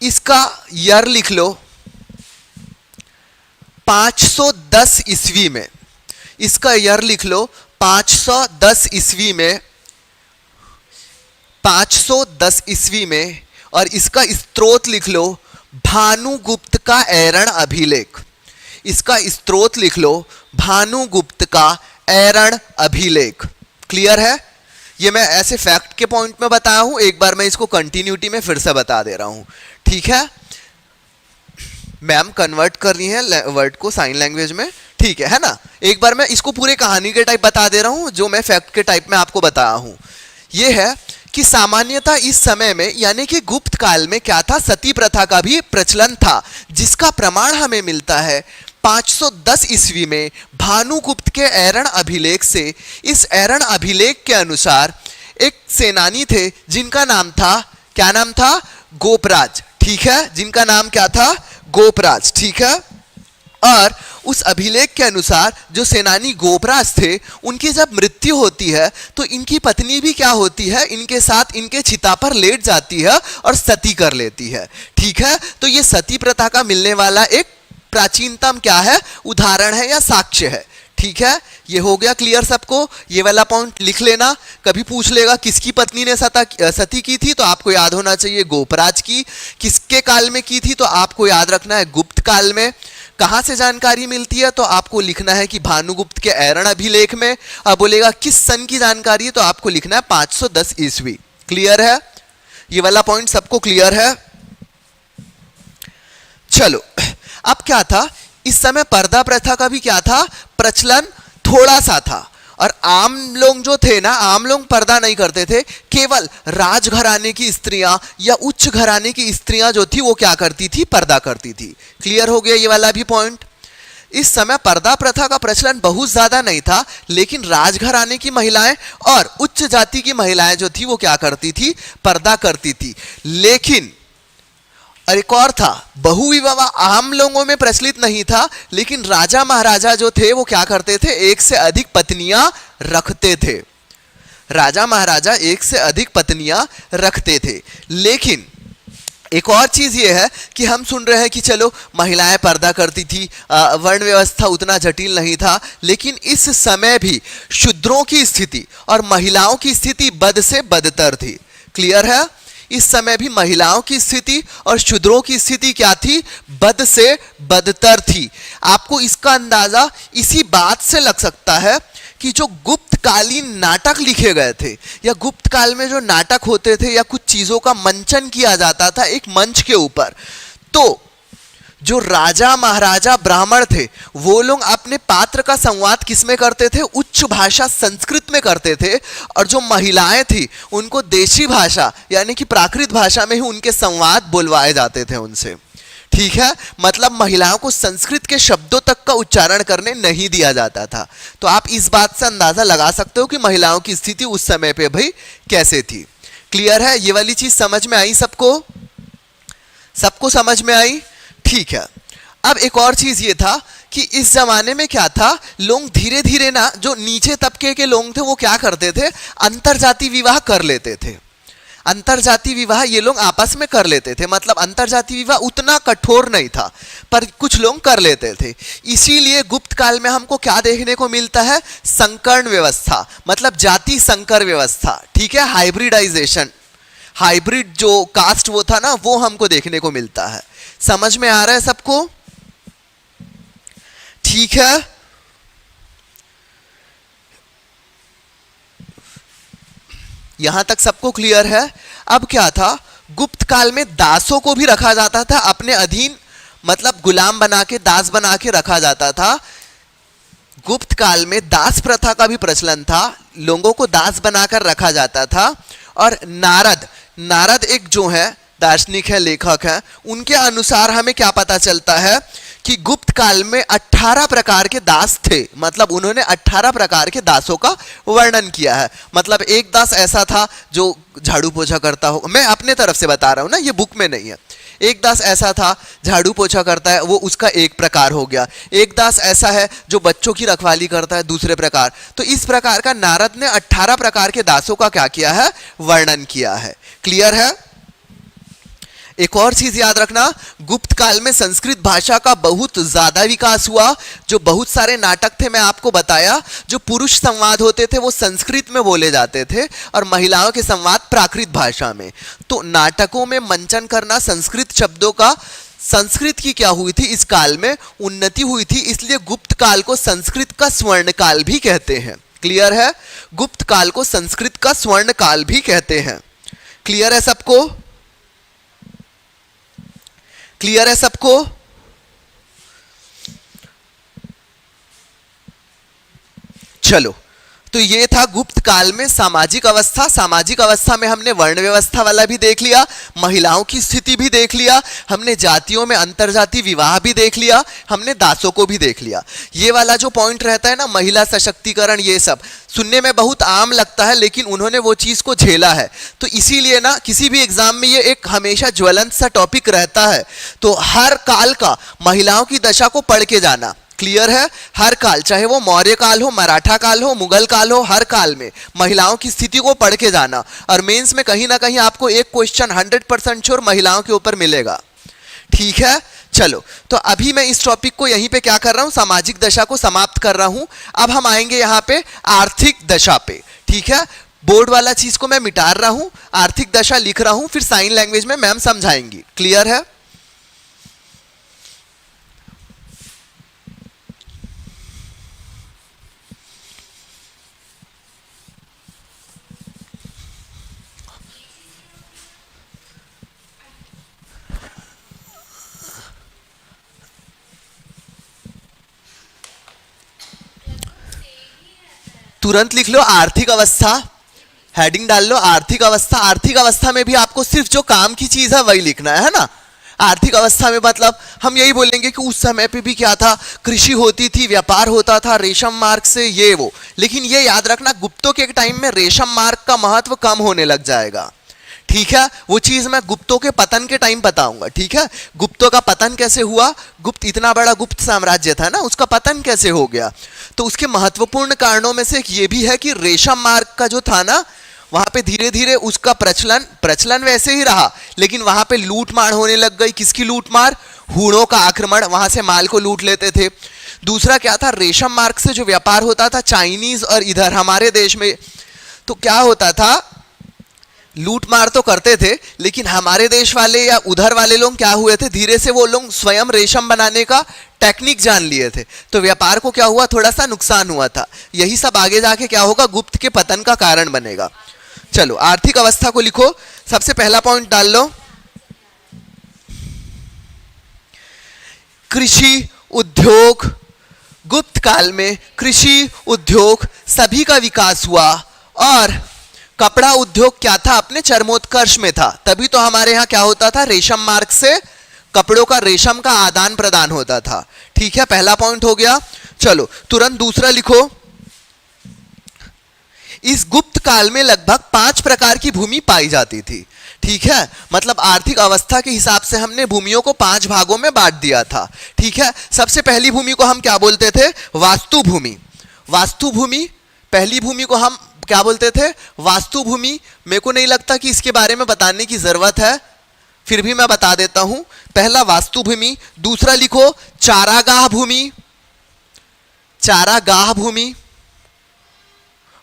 इसका ईयर लिख लो, 510 ईस्वी में। इसका ईयर लिख लो, 510 ईस्वी में, 510 ईस्वी में। और इसका स्त्रोत लिख लो, भानुगुप्त का ऐरण अभिलेख। इसका स्त्रोत लिख लो, भानुगुप्त का ऐरण अभिलेख। क्लियर है, ये मैं ऐसे फैक्ट के पॉइंट में बताया हूं, एक बार मैं इसको कंटिन्यूटी में फिर से बता दे रहा हूं। ठीक है, मैम कन्वर्ट कर रही है वर्ड को साइन लैंग्वेज में। ठीक है ना, एक बार मैं इसको पूरे कहानी के टाइप बता दे रहा हूं जो मैं फैक्ट के टाइप में आपको बताया हूं। ये है कि सामान्यतः इस समय में यानी कि गुप्त काल में क्या था, सती प्रथा का भी प्रचलन था, जिसका प्रमाण हमें मिलता है 510 ईस्वी में भानुगुप्त के ऐरण अभिलेख से। इस ऐरण अभिलेख के अनुसार एक सेनानी थे जिनका नाम था, क्या नाम था, गोपराज। ठीक है, जिनका नाम क्या था, गोपराज। ठीक है, और उस अभिलेख के अनुसार जो सेनानी गोपराज थे उनकी जब मृत्यु होती है तो इनकी पत्नी भी क्या होती है, इनके साथ इनके चिता पर लेट जाती है और सती कर लेती है। ठीक है, तो ये सती प्रथा का मिलने वाला एक प्राचीनतम क्या है, उदाहरण है या साक्ष्य है। ठीक है, ये हो गया क्लियर सबको। ये वाला पॉइंट लिख लेना, कभी पूछ लेगा किसकी पत्नी ने सती की थी तो आपको याद होना चाहिए गोपराज की। किसके काल में की थी तो आपको याद रखना है गुप्त काल में। कहां से जानकारी मिलती है तो आपको लिखना है कि भानुगुप्त के ऐरण अभिलेख में। अब बोलेगा किस सन की जानकारी है तो आपको लिखना है 510 ईस्वी। क्लियर है, ये वाला पॉइंट सबको क्लियर है। चलो, अब क्या था, इस समय पर्दा प्रथा का भी क्या था, प्रचलन थोड़ा सा था। और आम लोग जो थे ना, आम लोग पर्दा नहीं करते थे, केवल राजघराने की स्त्रियां या उच्च घराने की स्त्रियां जो थी वो क्या करती थी, पर्दा करती थी। क्लियर हो गया ये वाला भी पॉइंट। इस समय पर्दा प्रथा का प्रचलन बहुत ज्यादा नहीं था, लेकिन राजघराने की महिलाएं और उच्च जाति की महिलाएं जो थी वो क्या करती थी, पर्दा करती थी। लेकिन और एक और था, बहुविवाह आम लोगों में प्रचलित नहीं था, लेकिन राजा महाराजा जो थे वो क्या करते थे, एक से अधिक पत्नियां रखते थे। राजा महाराजा एक से अधिक पत्नियां रखते थे। लेकिन एक और चीज ये है कि हम सुन रहे हैं कि चलो महिलाएं पर्दा करती थी, वर्ण व्यवस्था उतना जटिल नहीं था, लेकिन इस समय भी शूद्रों की स्थिति और महिलाओं की स्थिति बद से बदतर थी। क्लियर है, इस समय भी महिलाओं की स्थिति और शूद्रों की स्थिति क्या थी, बद से बदतर थी। आपको इसका अंदाजा इसी बात से लग सकता है कि जो गुप्तकालीन नाटक लिखे गए थे या गुप्त काल में जो नाटक होते थे या कुछ चीजों का मंचन किया जाता था एक मंच के ऊपर, तो जो राजा महाराजा ब्राह्मण थे वो लोग अपने पात्र का संवाद किसमें करते थे, उच्च भाषा संस्कृत में करते थे, और जो महिलाएं थी उनको देशी भाषा यानी कि प्राकृत भाषा में ही उनके संवाद बुलवाए जाते थे उनसे। ठीक है, मतलब महिलाओं को संस्कृत के शब्दों तक का उच्चारण करने नहीं दिया जाता था। तो आप इस बात से अंदाजा लगा सकते हो कि महिलाओं की स्थिति उस समय पे भाई कैसे थी। क्लियर है, ये वाली चीज समझ में आई सबको? सबको समझ में आई? ठीक है। अब एक और चीज ये था कि इस जमाने में क्या था, लोग धीरे धीरे ना, जो नीचे तबके के लोग थे वो क्या करते थे, अंतरजाति विवाह कर लेते थे। अंतरजाति विवाह ये लोग आपस में कर लेते थे, मतलब अंतरजाति विवाह उतना कठोर नहीं था पर कुछ लोग कर लेते थे। इसीलिए गुप्त काल में हमको क्या देखने को मिलता है, संकर्ण व्यवस्था, मतलब जाति संकर व्यवस्था। ठीक है, हाइब्रिडाइजेशन, हाइब्रिड जो कास्ट वो था ना, वो हमको देखने को मिलता है। समझ में आ रहा है सबको? ठीक है, यहां तक सबको क्लियर है? अब क्या था, गुप्त काल में दासों को भी रखा जाता था अपने अधीन, मतलब गुलाम बना के, दास बना के रखा जाता था। गुप्त काल में दास प्रथा का भी प्रचलन था, लोगों को दास बनाकर रखा जाता था। और नारद एक जो है दार्शनिक है, लेखक है, उनके अनुसार हमें क्या पता चलता है कि गुप्त काल में 18 प्रकार के दास थे, मतलब उन्होंने 18 प्रकार के दासों का वर्णन किया है। मतलब एक दास ऐसा था जो झाड़ू पोछा करता हो, मैं अपने तरफ से बता रहा हूं ना, ये बुक में नहीं है। एक दास ऐसा था झाड़ू पोछा करता है, वो उसका एक प्रकार हो गया। एक दास ऐसा है जो बच्चों की रखवाली करता है, दूसरे प्रकार। तो इस प्रकार का नारद ने 18 प्रकार के दासों का क्या किया है, वर्णन किया है। क्लियर है? एक और चीज याद रखना, गुप्त काल में संस्कृत भाषा का बहुत ज्यादा विकास हुआ। जो बहुत सारे नाटक थे, मैं आपको बताया, जो पुरुष संवाद होते थे वो संस्कृत में बोले जाते थे और महिलाओं के संवाद प्राकृत भाषा में। तो नाटकों में मंचन करना संस्कृत शब्दों का, संस्कृत की क्या हुई थी, इस काल में उन्नति हुई थी। इसलिए गुप्त काल को संस्कृत का स्वर्ण काल भी कहते हैं। क्लियर है? गुप्त काल को संस्कृत का स्वर्ण काल भी कहते हैं। क्लियर है सबको? क्लियर है सबको? चलो, तो ये था गुप्त काल में सामाजिक अवस्था। सामाजिक अवस्था में हमने वर्ण व्यवस्था वाला भी देख लिया, महिलाओं की स्थिति भी देख लिया, हमने जातियों में अंतरजाति विवाह भी देख लिया, हमने दासों को भी देख लिया। ये वाला जो पॉइंट रहता है ना, महिला सशक्तिकरण, ये सब सुनने में बहुत आम लगता है, लेकिन उन्होंने वो चीज को झेला है। तो इसीलिए ना किसी भी एग्जाम में ये एक हमेशा ज्वलंत सा टॉपिक रहता है। तो हर काल का महिलाओं की दशा को पढ़ के जाना। क्लियर है? हर काल, चाहे वो मौर्य काल हो, मराठा काल हो, मुगल काल हो, हर काल में महिलाओं की स्थिति को पढ़ के जाना। और मेंस में कहीं ना कहीं आपको एक क्वेश्चन 100% श्योर महिलाओं के ऊपर मिलेगा। ठीक है, चलो, तो अभी मैं इस टॉपिक को यहीं पे क्या कर रहा हूं, सामाजिक दशा को समाप्त कर रहा हूं। अब हम आएंगे यहां पे आर्थिक दशा पे। ठीक है, बोर्ड वाला चीज को मैं मिटा रहा हूं, आर्थिक दशा लिख रहा हूं, फिर साइन लैंग्वेज में मैम समझाएंगी। क्लियर है? तुरंत लिख लो आर्थिक अवस्था, हेडिंग डाल लो आर्थिक अवस्था। आर्थिक अवस्था में भी आपको सिर्फ जो काम की चीज है वही लिखना है ना। आर्थिक अवस्था में मतलब हम यही बोलेंगे कि उस समय पे भी क्या था, कृषि होती थी, व्यापार होता था, रेशम मार्ग से ये वो। लेकिन ये याद रखना, गुप्तों के टाइम में रेशम मार्ग का महत्व कम होने लग जाएगा। ठीक है, वो चीज मैं गुप्तों के पतन के टाइम बताऊंगा। ठीक है, गुप्तों का पतन कैसे हुआ, गुप्त इतना बड़ा गुप्त साम्राज्य था ना, उसका पतन कैसे हो गया। तो उसके महत्वपूर्ण कारणों में से एक ये भी है कि रेशम मार्ग का जो था ना, वहां पे धीरे धीरे उसका प्रचलन वैसे ही रहा, लेकिन वहां पे लूट मार होने लग गई। किसकी लूट मार? हूणों का आक्रमण, वहां से माल को लूट लेते थे। दूसरा क्या था, रेशम मार्ग से जो व्यापार होता था चाइनीज और इधर हमारे देश में, तो क्या होता था, लूट मार तो करते थे, लेकिन हमारे देश वाले या उधर वाले लोग क्या हुए थे, धीरे से वो लोग स्वयं रेशम बनाने का टेक्निक जान लिए थे। तो व्यापार को क्या हुआ, थोड़ा सा नुकसान हुआ था। यही सब आगे जाके क्या होगा, गुप्त के पतन का कारण बनेगा। चलो, आर्थिक अवस्था को लिखो। सबसे पहला पॉइंट डाल लो, कृषि उद्योग। गुप्त काल में कृषि उद्योग सभी का विकास हुआ और कपड़ा उद्योग क्या था, अपने चरमोत्कर्ष में था। तभी तो हमारे यहां क्या होता था, रेशम मार्ग से कपड़ों का, रेशम का आदान प्रदान होता था। ठीक है, पहला पॉइंट हो गया। चलो तुरंत दूसरा लिखो। इस गुप्त काल में लगभग 5 प्रकार की भूमि पाई जाती थी। ठीक है, मतलब आर्थिक अवस्था के हिसाब से हमने भूमियों को 5 भागों में बांट दिया था। ठीक है, सबसे पहली भूमि को हम क्या बोलते थे? वास्तु भूमि। वास्तु भूमि, पहली भूमि को हम क्या बोलते थे? वास्तु भूमि। मेरे को नहीं लगता कि इसके बारे में बताने की जरूरत है, फिर भी मैं बता देता हूं। पहला वास्तु भूमि। दूसरा लिखो चारागाह भूमि। चारागाह भूमि।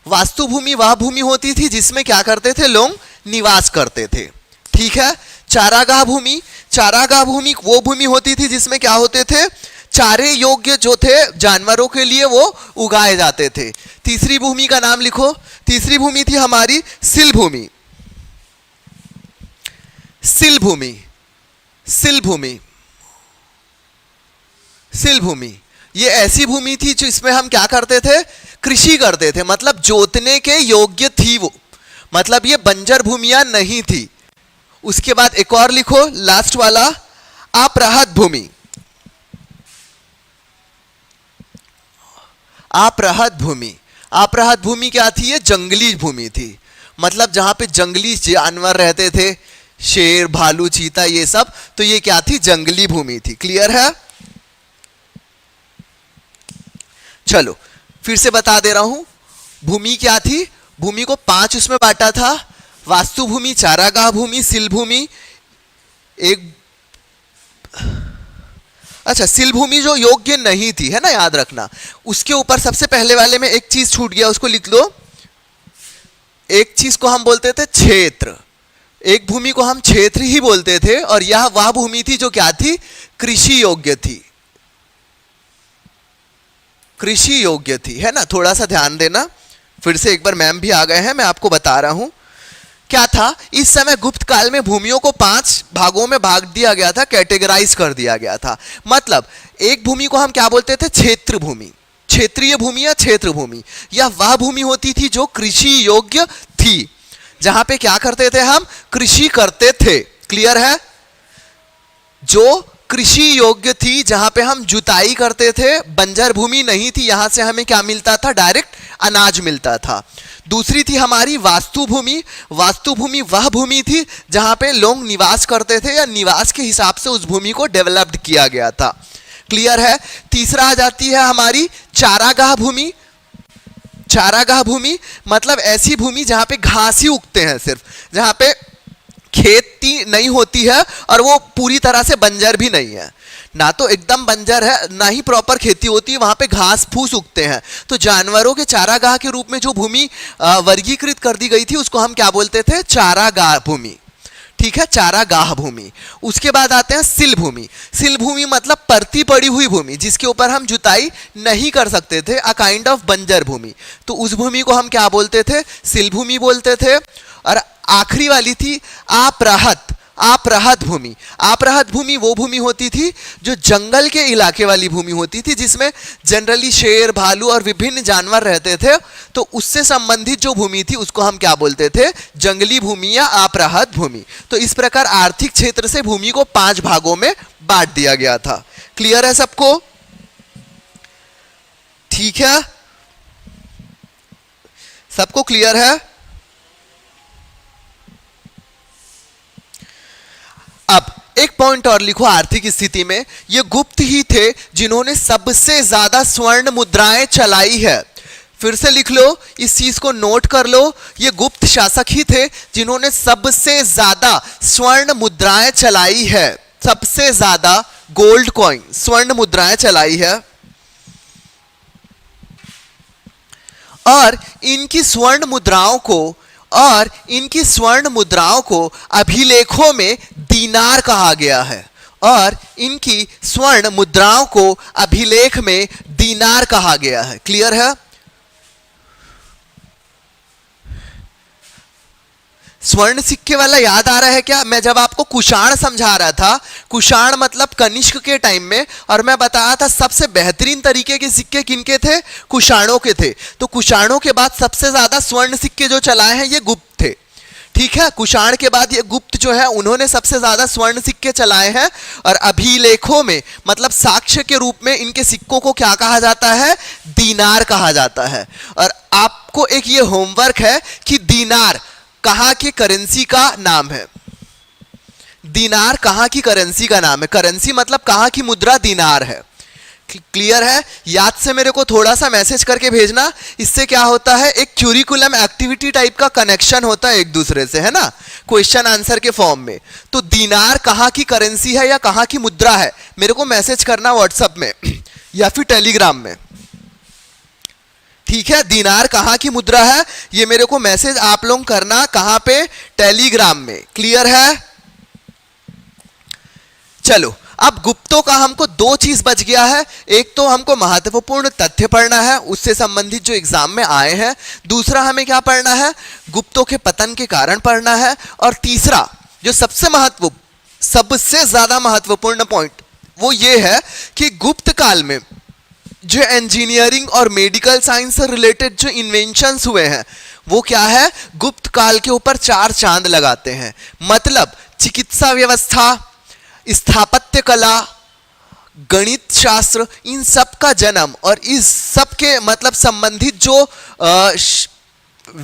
वास्तु भूमि वह भूमि होती थी जिसमें क्या करते थे? लोग निवास करते थे। ठीक है, चारागाह भूमि। चारागाह भूमि वो भूमि होती थी जिसमें क्या होते थे? चारे योग्य जो थे जानवरों के लिए वो उगाए जाते थे। तीसरी भूमि का नाम लिखो। तीसरी भूमि थी हमारी सिल भूमि। सिल भूमि। सिल भूमि। सिल भूमि ये ऐसी भूमि थी जिसमें हम क्या करते थे? कृषि करते थे, मतलब जोतने के योग्य थी वो, मतलब ये बंजर भूमियां नहीं थी। उसके बाद एक और लिखो, लास्ट वाला, अपराहत भूमि। अपराहत भूमि। अपराहत भूमि क्या थी? ये जंगली भूमि थी, मतलब जहां पे जंगली जानवर रहते थे, शेर, भालू, चीता, ये सब, तो ये क्या थी? जंगली भूमि थी। क्लियर है? चलो फिर से बता दे रहा हूं, भूमि क्या थी? भूमि को 5 उसमें बांटा था। वास्तु भूमि, चारागाह भूमि, सिल भूमि, एक, अच्छा सिल भूमि जो योग्य नहीं थी, है ना, याद रखना। उसके ऊपर सबसे पहले वाले में एक चीज छूट गया, उसको लिख लो। एक चीज को हम बोलते थे क्षेत्र। एक भूमि को हम क्षेत्र ही बोलते थे, और यह वह भूमि थी जो क्या थी? कृषि योग्य थी। कृषि योग्य थी, है ना। थोड़ा सा ध्यान देना, फिर से एक बार मैम भी आ गए हैं, मैं आपको बता रहा हूं क्या था। इस समय गुप्त काल में भूमियों को 5 भागों में भाग दिया गया था, कैटेगराइज कर दिया गया था। मतलब एक भूमि को हम क्या बोलते थे? क्षेत्र भूमि। क्षेत्रीय भूमि या क्षेत्र भूमि, यह वह भूमि होती थी जो कृषि योग्य थी, जहां पे क्या करते थे? हम कृषि करते थे। क्लियर है? जो कृषि योग्य थी, जहां पे हम जुताई करते थे, बंजर भूमि नहीं थी, यहां से हमें क्या मिलता था? डायरेक्ट अनाज मिलता था। दूसरी थी हमारी वास्तु भूमि। वास्तु भूमि वह भूमि थी जहां पे लोग निवास करते थे, या निवास के हिसाब से उस भूमि को डेवलप्ड किया गया था। क्लियर है? तीसरा आ जाती है हमारी चारागाह भूमि। चारागाह भूमि मतलब ऐसी भूमि जहां पे घास ही उगते हैं, सिर्फ जहां पे खेती नहीं होती है, और वो पूरी तरह से बंजर भी नहीं है, ना तो एकदम बंजर है, ना ही प्रॉपर खेती होती है, वहां पे घास फूस उगते हैं। तो जानवरों के चारागाह के रूप में जो भूमि वर्गीकृत कर दी गई थी, उसको हम क्या बोलते थे? चारागाह भूमि। ठीक है, चारागाह भूमि। उसके बाद आते हैं सिल भूमि। सिल भूमि मतलब परती पड़ी हुई भूमि, जिसके ऊपर हम जुताई नहीं कर सकते थे, अ काइंड ऑफ बंजर भूमि। तो उस भूमि को हम क्या बोलते थे? सिल भूमि बोलते थे। और आखिरी वाली थी अपराहत। अपराहत भूमि। अपराहत भूमि वो भूमि होती थी जो जंगल के इलाके वाली भूमि होती थी, जिसमें जनरली शेर, भालू और विभिन्न जानवर रहते थे। तो उससे संबंधित जो भूमि थी उसको हम क्या बोलते थे? जंगली भूमि या अपराहत भूमि। तो इस प्रकार आर्थिक क्षेत्र से भूमि को 5 भागों में बांट दिया गया था। क्लियर है सबको? ठीक है, सबको क्लियर है? अब एक पॉइंट और लिखो, आर्थिक स्थिति में ये गुप्त ही थे जिन्होंने सबसे ज्यादा स्वर्ण मुद्राएं चलाई है। फिर से लिख लो, इस चीज को नोट कर लो, ये गुप्त शासक ही थे जिन्होंने सबसे ज्यादा स्वर्ण मुद्राएं चलाई है। सबसे ज्यादा गोल्ड कॉइन, स्वर्ण मुद्राएं चलाई है। और इनकी स्वर्ण मुद्राओं को अभिलेखों में दीनार कहा गया है। और इनकी स्वर्ण मुद्राओं को अभिलेख में दीनार कहा गया है। क्लियर है? स्वर्ण सिक्के वाला याद आ रहा है क्या? मैं जब आपको कुषाण समझा रहा था, कुषाण मतलब कनिष्क के टाइम में, और मैं बताया था सबसे बेहतरीन तरीके के सिक्के किनके थे? कुषाणों के थे। तो कुषाणों के बाद सबसे ज्यादा स्वर्ण सिक्के जो चलाए हैं ये गुप्त थे। ठीक है, कुषाण के बाद ये गुप्त जो है उन्होंने सबसे ज्यादा स्वर्ण सिक्के चलाए हैं, और अभिलेखों में मतलब साक्ष्य के रूप में इनके सिक्कों को क्या कहा जाता है, दीनार कहा जाता है। और आपको एक ये होमवर्क है कि दीनार कहां की करेंसी का नाम है, दीनार कहां की करेंसी का नाम है, करेंसी मतलब कहां की मुद्रा दीनार है। क्लियर है? याद से मेरे को थोड़ा सा मैसेज करके भेजना, इससे क्या होता है एक क्यूरिकुलम एक्टिविटी टाइप का कनेक्शन होता है एक दूसरे से, है ना, क्वेश्चन आंसर के फॉर्म में। तो दीनार कहां की करेंसी है या कहां की मुद्रा है, मेरे को मैसेज करना व्हाट्सएप में या फिर टेलीग्राम में। ठीक है, दीनार कहां की मुद्रा है ये मेरे को मैसेज आप लोग करना, कहां पे, टेलीग्राम में। क्लियर है? चलो, अब गुप्तों का हमको दो चीज बच गया है, एक तो हमको महत्वपूर्ण तथ्य पढ़ना है उससे संबंधित जो एग्जाम में आए हैं, दूसरा हमें क्या पढ़ना है, गुप्तों के पतन के कारण पढ़ना है, और तीसरा जो सबसे ज्यादा महत्वपूर्ण पॉइंट वो ये है कि गुप्त काल में जो इंजीनियरिंग और मेडिकल साइंस से रिलेटेड जो इन्वेंशंस हुए हैं वो क्या है, गुप्त काल के ऊपर चार चांद लगाते हैं। मतलब चिकित्सा व्यवस्था, स्थापत्य कला, गणित शास्त्र, इन सब का जन्म और इस सब के मतलब संबंधित जो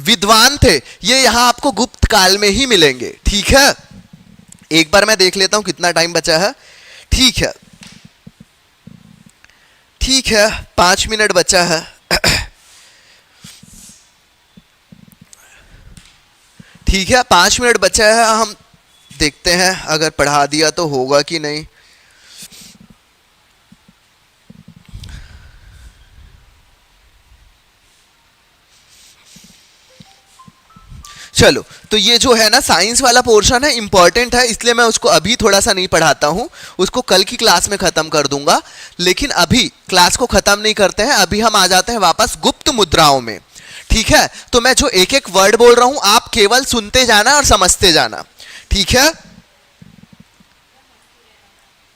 विद्वान थे ये यहां आपको गुप्त काल में ही मिलेंगे। ठीक है, एक बार मैं देख लेता हूं कितना टाइम बचा है। ठीक है, ठीक है, 5 मिनट बचा है। ठीक है, 5 मिनट बचा है, हम देखते हैं अगर पढ़ा दिया तो होगा कि नहीं। चलो, तो ये जो है ना साइंस वाला पोर्शन है इंपॉर्टेंट है, इसलिए मैं उसको अभी थोड़ा सा नहीं पढ़ाता हूं, उसको कल की क्लास में खत्म कर दूंगा। लेकिन अभी क्लास को खत्म नहीं करते हैं, अभी हम आ जाते हैं वापस गुप्त मुद्राओं में। ठीक है, तो मैं जो एक एक वर्ड बोल रहा हूं आप केवल सुनते जाना और समझते जाना। ठीक है,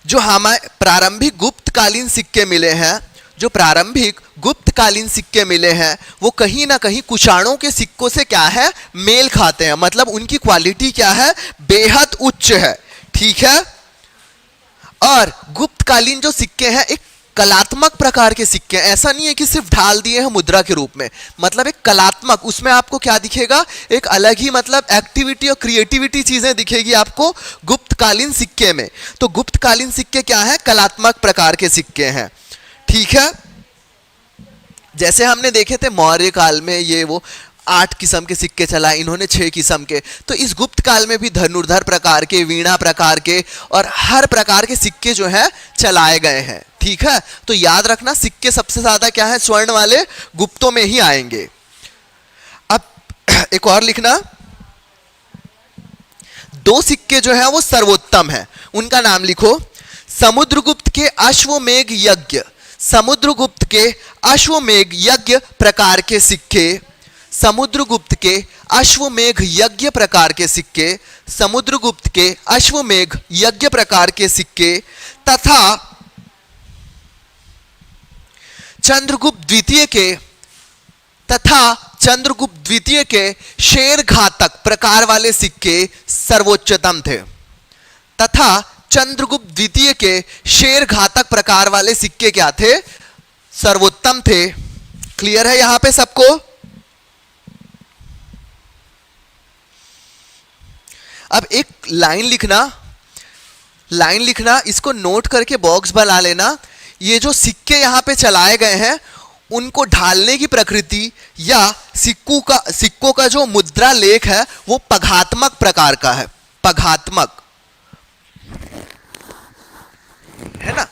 जो हमारे प्रारंभिक गुप्तकालीन सिक्के मिले हैं, जो प्रारंभिक गुप्तकालीन सिक्के मिले हैं वो कहीं ना कहीं कुषाणों के सिक्कों से क्या है, मेल खाते हैं, मतलब उनकी क्वालिटी क्या है, बेहद उच्च है। ठीक है, और गुप्तकालीन जो सिक्के हैं एक कलात्मक प्रकार के सिक्के हैं, ऐसा नहीं है कि सिर्फ ढाल दिए हैं मुद्रा के रूप में, मतलब एक कलात्मक, उसमें आपको क्या दिखेगा, एक अलग ही मतलब एक्टिविटी और क्रिएटिविटी चीजें दिखेगी आपको गुप्तकालीन सिक्के में। तो गुप्तकालीन सिक्के क्या है, कलात्मक प्रकार के सिक्के हैं। ठीक है, जैसे हमने देखे थे मौर्य काल में ये वो 8 किस्म के सिक्के चलाए, इन्होंने 6 किस्म के, तो इस गुप्त काल में भी धनुर्धर प्रकार के, वीणा प्रकार के और हर प्रकार के सिक्के जो हैं चलाए गए हैं। ठीक है, तो याद रखना सिक्के सबसे ज्यादा क्या है, स्वर्ण वाले गुप्तों में ही आएंगे। अब एक और लिखना, 2 सिक्के जो है वो सर्वोत्तम है, उनका नाम लिखो। समुद्रगुप्त के अश्वमेघ यज्ञ, समुद्रगुप्त के अश्वमेघ यज्ञ प्रकार के सिक्के, समुद्रगुप्त के अश्वमेघ यज्ञ प्रकार के सिक्के, समुद्रगुप्त के अश्वमेघ यज्ञ प्रकार के सिक्के, तथा चंद्रगुप्त द्वितीय के, तथा चंद्रगुप्त द्वितीय के शेर घातक प्रकार वाले सिक्के सर्वोच्चतम थे, तथा चंद्रगुप्त द्वितीय के शेर घातक प्रकार वाले सिक्के क्या थे, सर्वोत्तम थे। क्लियर है यहां पे सबको? अब एक लाइन लिखना, लाइन लिखना, इसको नोट करके बॉक्स बना लेना। ये जो सिक्के यहां पे चलाए गए हैं उनको ढालने की प्रकृति या सिक्कों का जो मुद्रा लेख है वो पघात्मक प्रकार का है, पघात्मक है ना।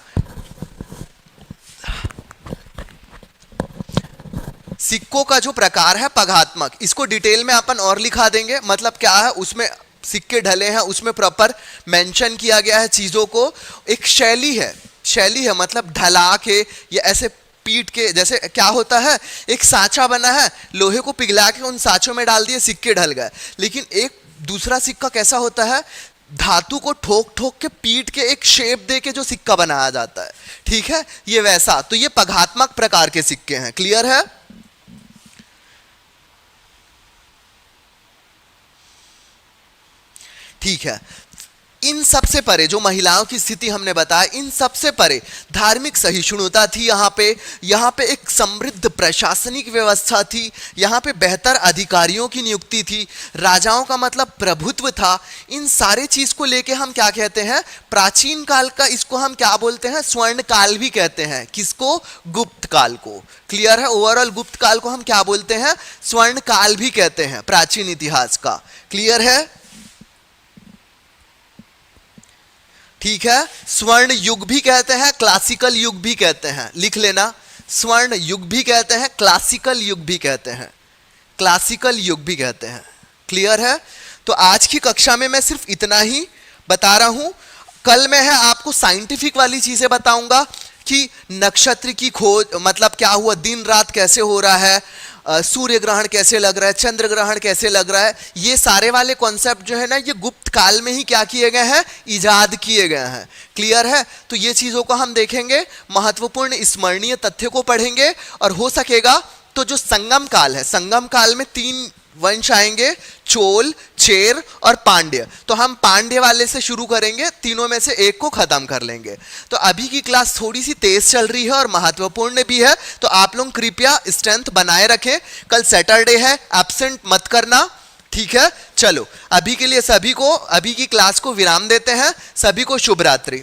सिक्कों का जो प्रकार है पघात्मक, इसको डिटेल में अपन और लिखा देंगे, मतलब क्या है उसमें सिक्के ढले हैं, उसमें प्रॉपर मेंशन किया गया है चीजों को। एक शैली है, शैली है मतलब ढला के या ऐसे पीट के, जैसे क्या होता है एक सांचा बना है, लोहे को पिघला के उन सांचों में डाल दिए, सिक्के ढल गए। लेकिन एक दूसरा सिक्का कैसा होता है, धातु को ठोक ठोक के पीट के एक शेप दे के जो सिक्का बनाया जाता है। ठीक है, ये वैसा, तो ये पघात्मक प्रकार के सिक्के हैं। क्लियर है? ठीक है, इन सबसे परे जो महिलाओं की स्थिति हमने बताया, इन सबसे परे धार्मिक सहिष्णुता थी यहाँ पे एक समृद्ध प्रशासनिक व्यवस्था थी, यहाँ पे बेहतर अधिकारियों की नियुक्ति थी, राजाओं का मतलब प्रभुत्व था। इन सारे चीज को लेके हम क्या कहते हैं, प्राचीन काल का इसको हम क्या बोलते हैं, स्वर्ण काल भी कहते हैं। किसको? गुप्त काल को। क्लियर है? ओवरऑल गुप्त काल को हम क्या बोलते हैं, स्वर्ण काल भी कहते हैं प्राचीन इतिहास का। क्लियर है? ठीक है, स्वर्ण युग भी कहते हैं, क्लासिकल युग भी कहते हैं, लिख लेना। स्वर्ण युग भी कहते हैं, क्लासिकल युग भी कहते हैं, क्लासिकल युग भी कहते हैं। क्लियर है? तो आज की कक्षा में मैं सिर्फ इतना ही बता रहा हूं। कल मैं है आपको साइंटिफिक वाली चीजें बताऊंगा कि नक्षत्र की खोज मतलब क्या हुआ, दिन रात कैसे हो रहा है, सूर्य ग्रहण कैसे लग रहा है, चंद्र ग्रहण कैसे लग रहा है। ये सारे वाले कॉन्सेप्ट जो है ना, ये गुप्त काल में ही क्या किए गए हैं, इजाद किए गए हैं। क्लियर है? तो ये चीजों को हम देखेंगे, महत्वपूर्ण स्मरणीय तथ्य को पढ़ेंगे, और हो सकेगा तो जो संगम काल है, संगम काल में 3 वंश आएंगे, चोल, चेर और पांड्य। तो हम पांड्य वाले से शुरू करेंगे, तीनों में से एक को खत्म कर लेंगे। तो अभी की क्लास थोड़ी सी तेज चल रही है और महत्वपूर्ण भी है, तो आप लोग कृपया स्ट्रेंथ बनाए रखें। कल सैटरडे है, एब्सेंट मत करना। ठीक है, चलो अभी के लिए सभी को, अभी की क्लास को विराम देते हैं। सभी को शुभ रात्रि।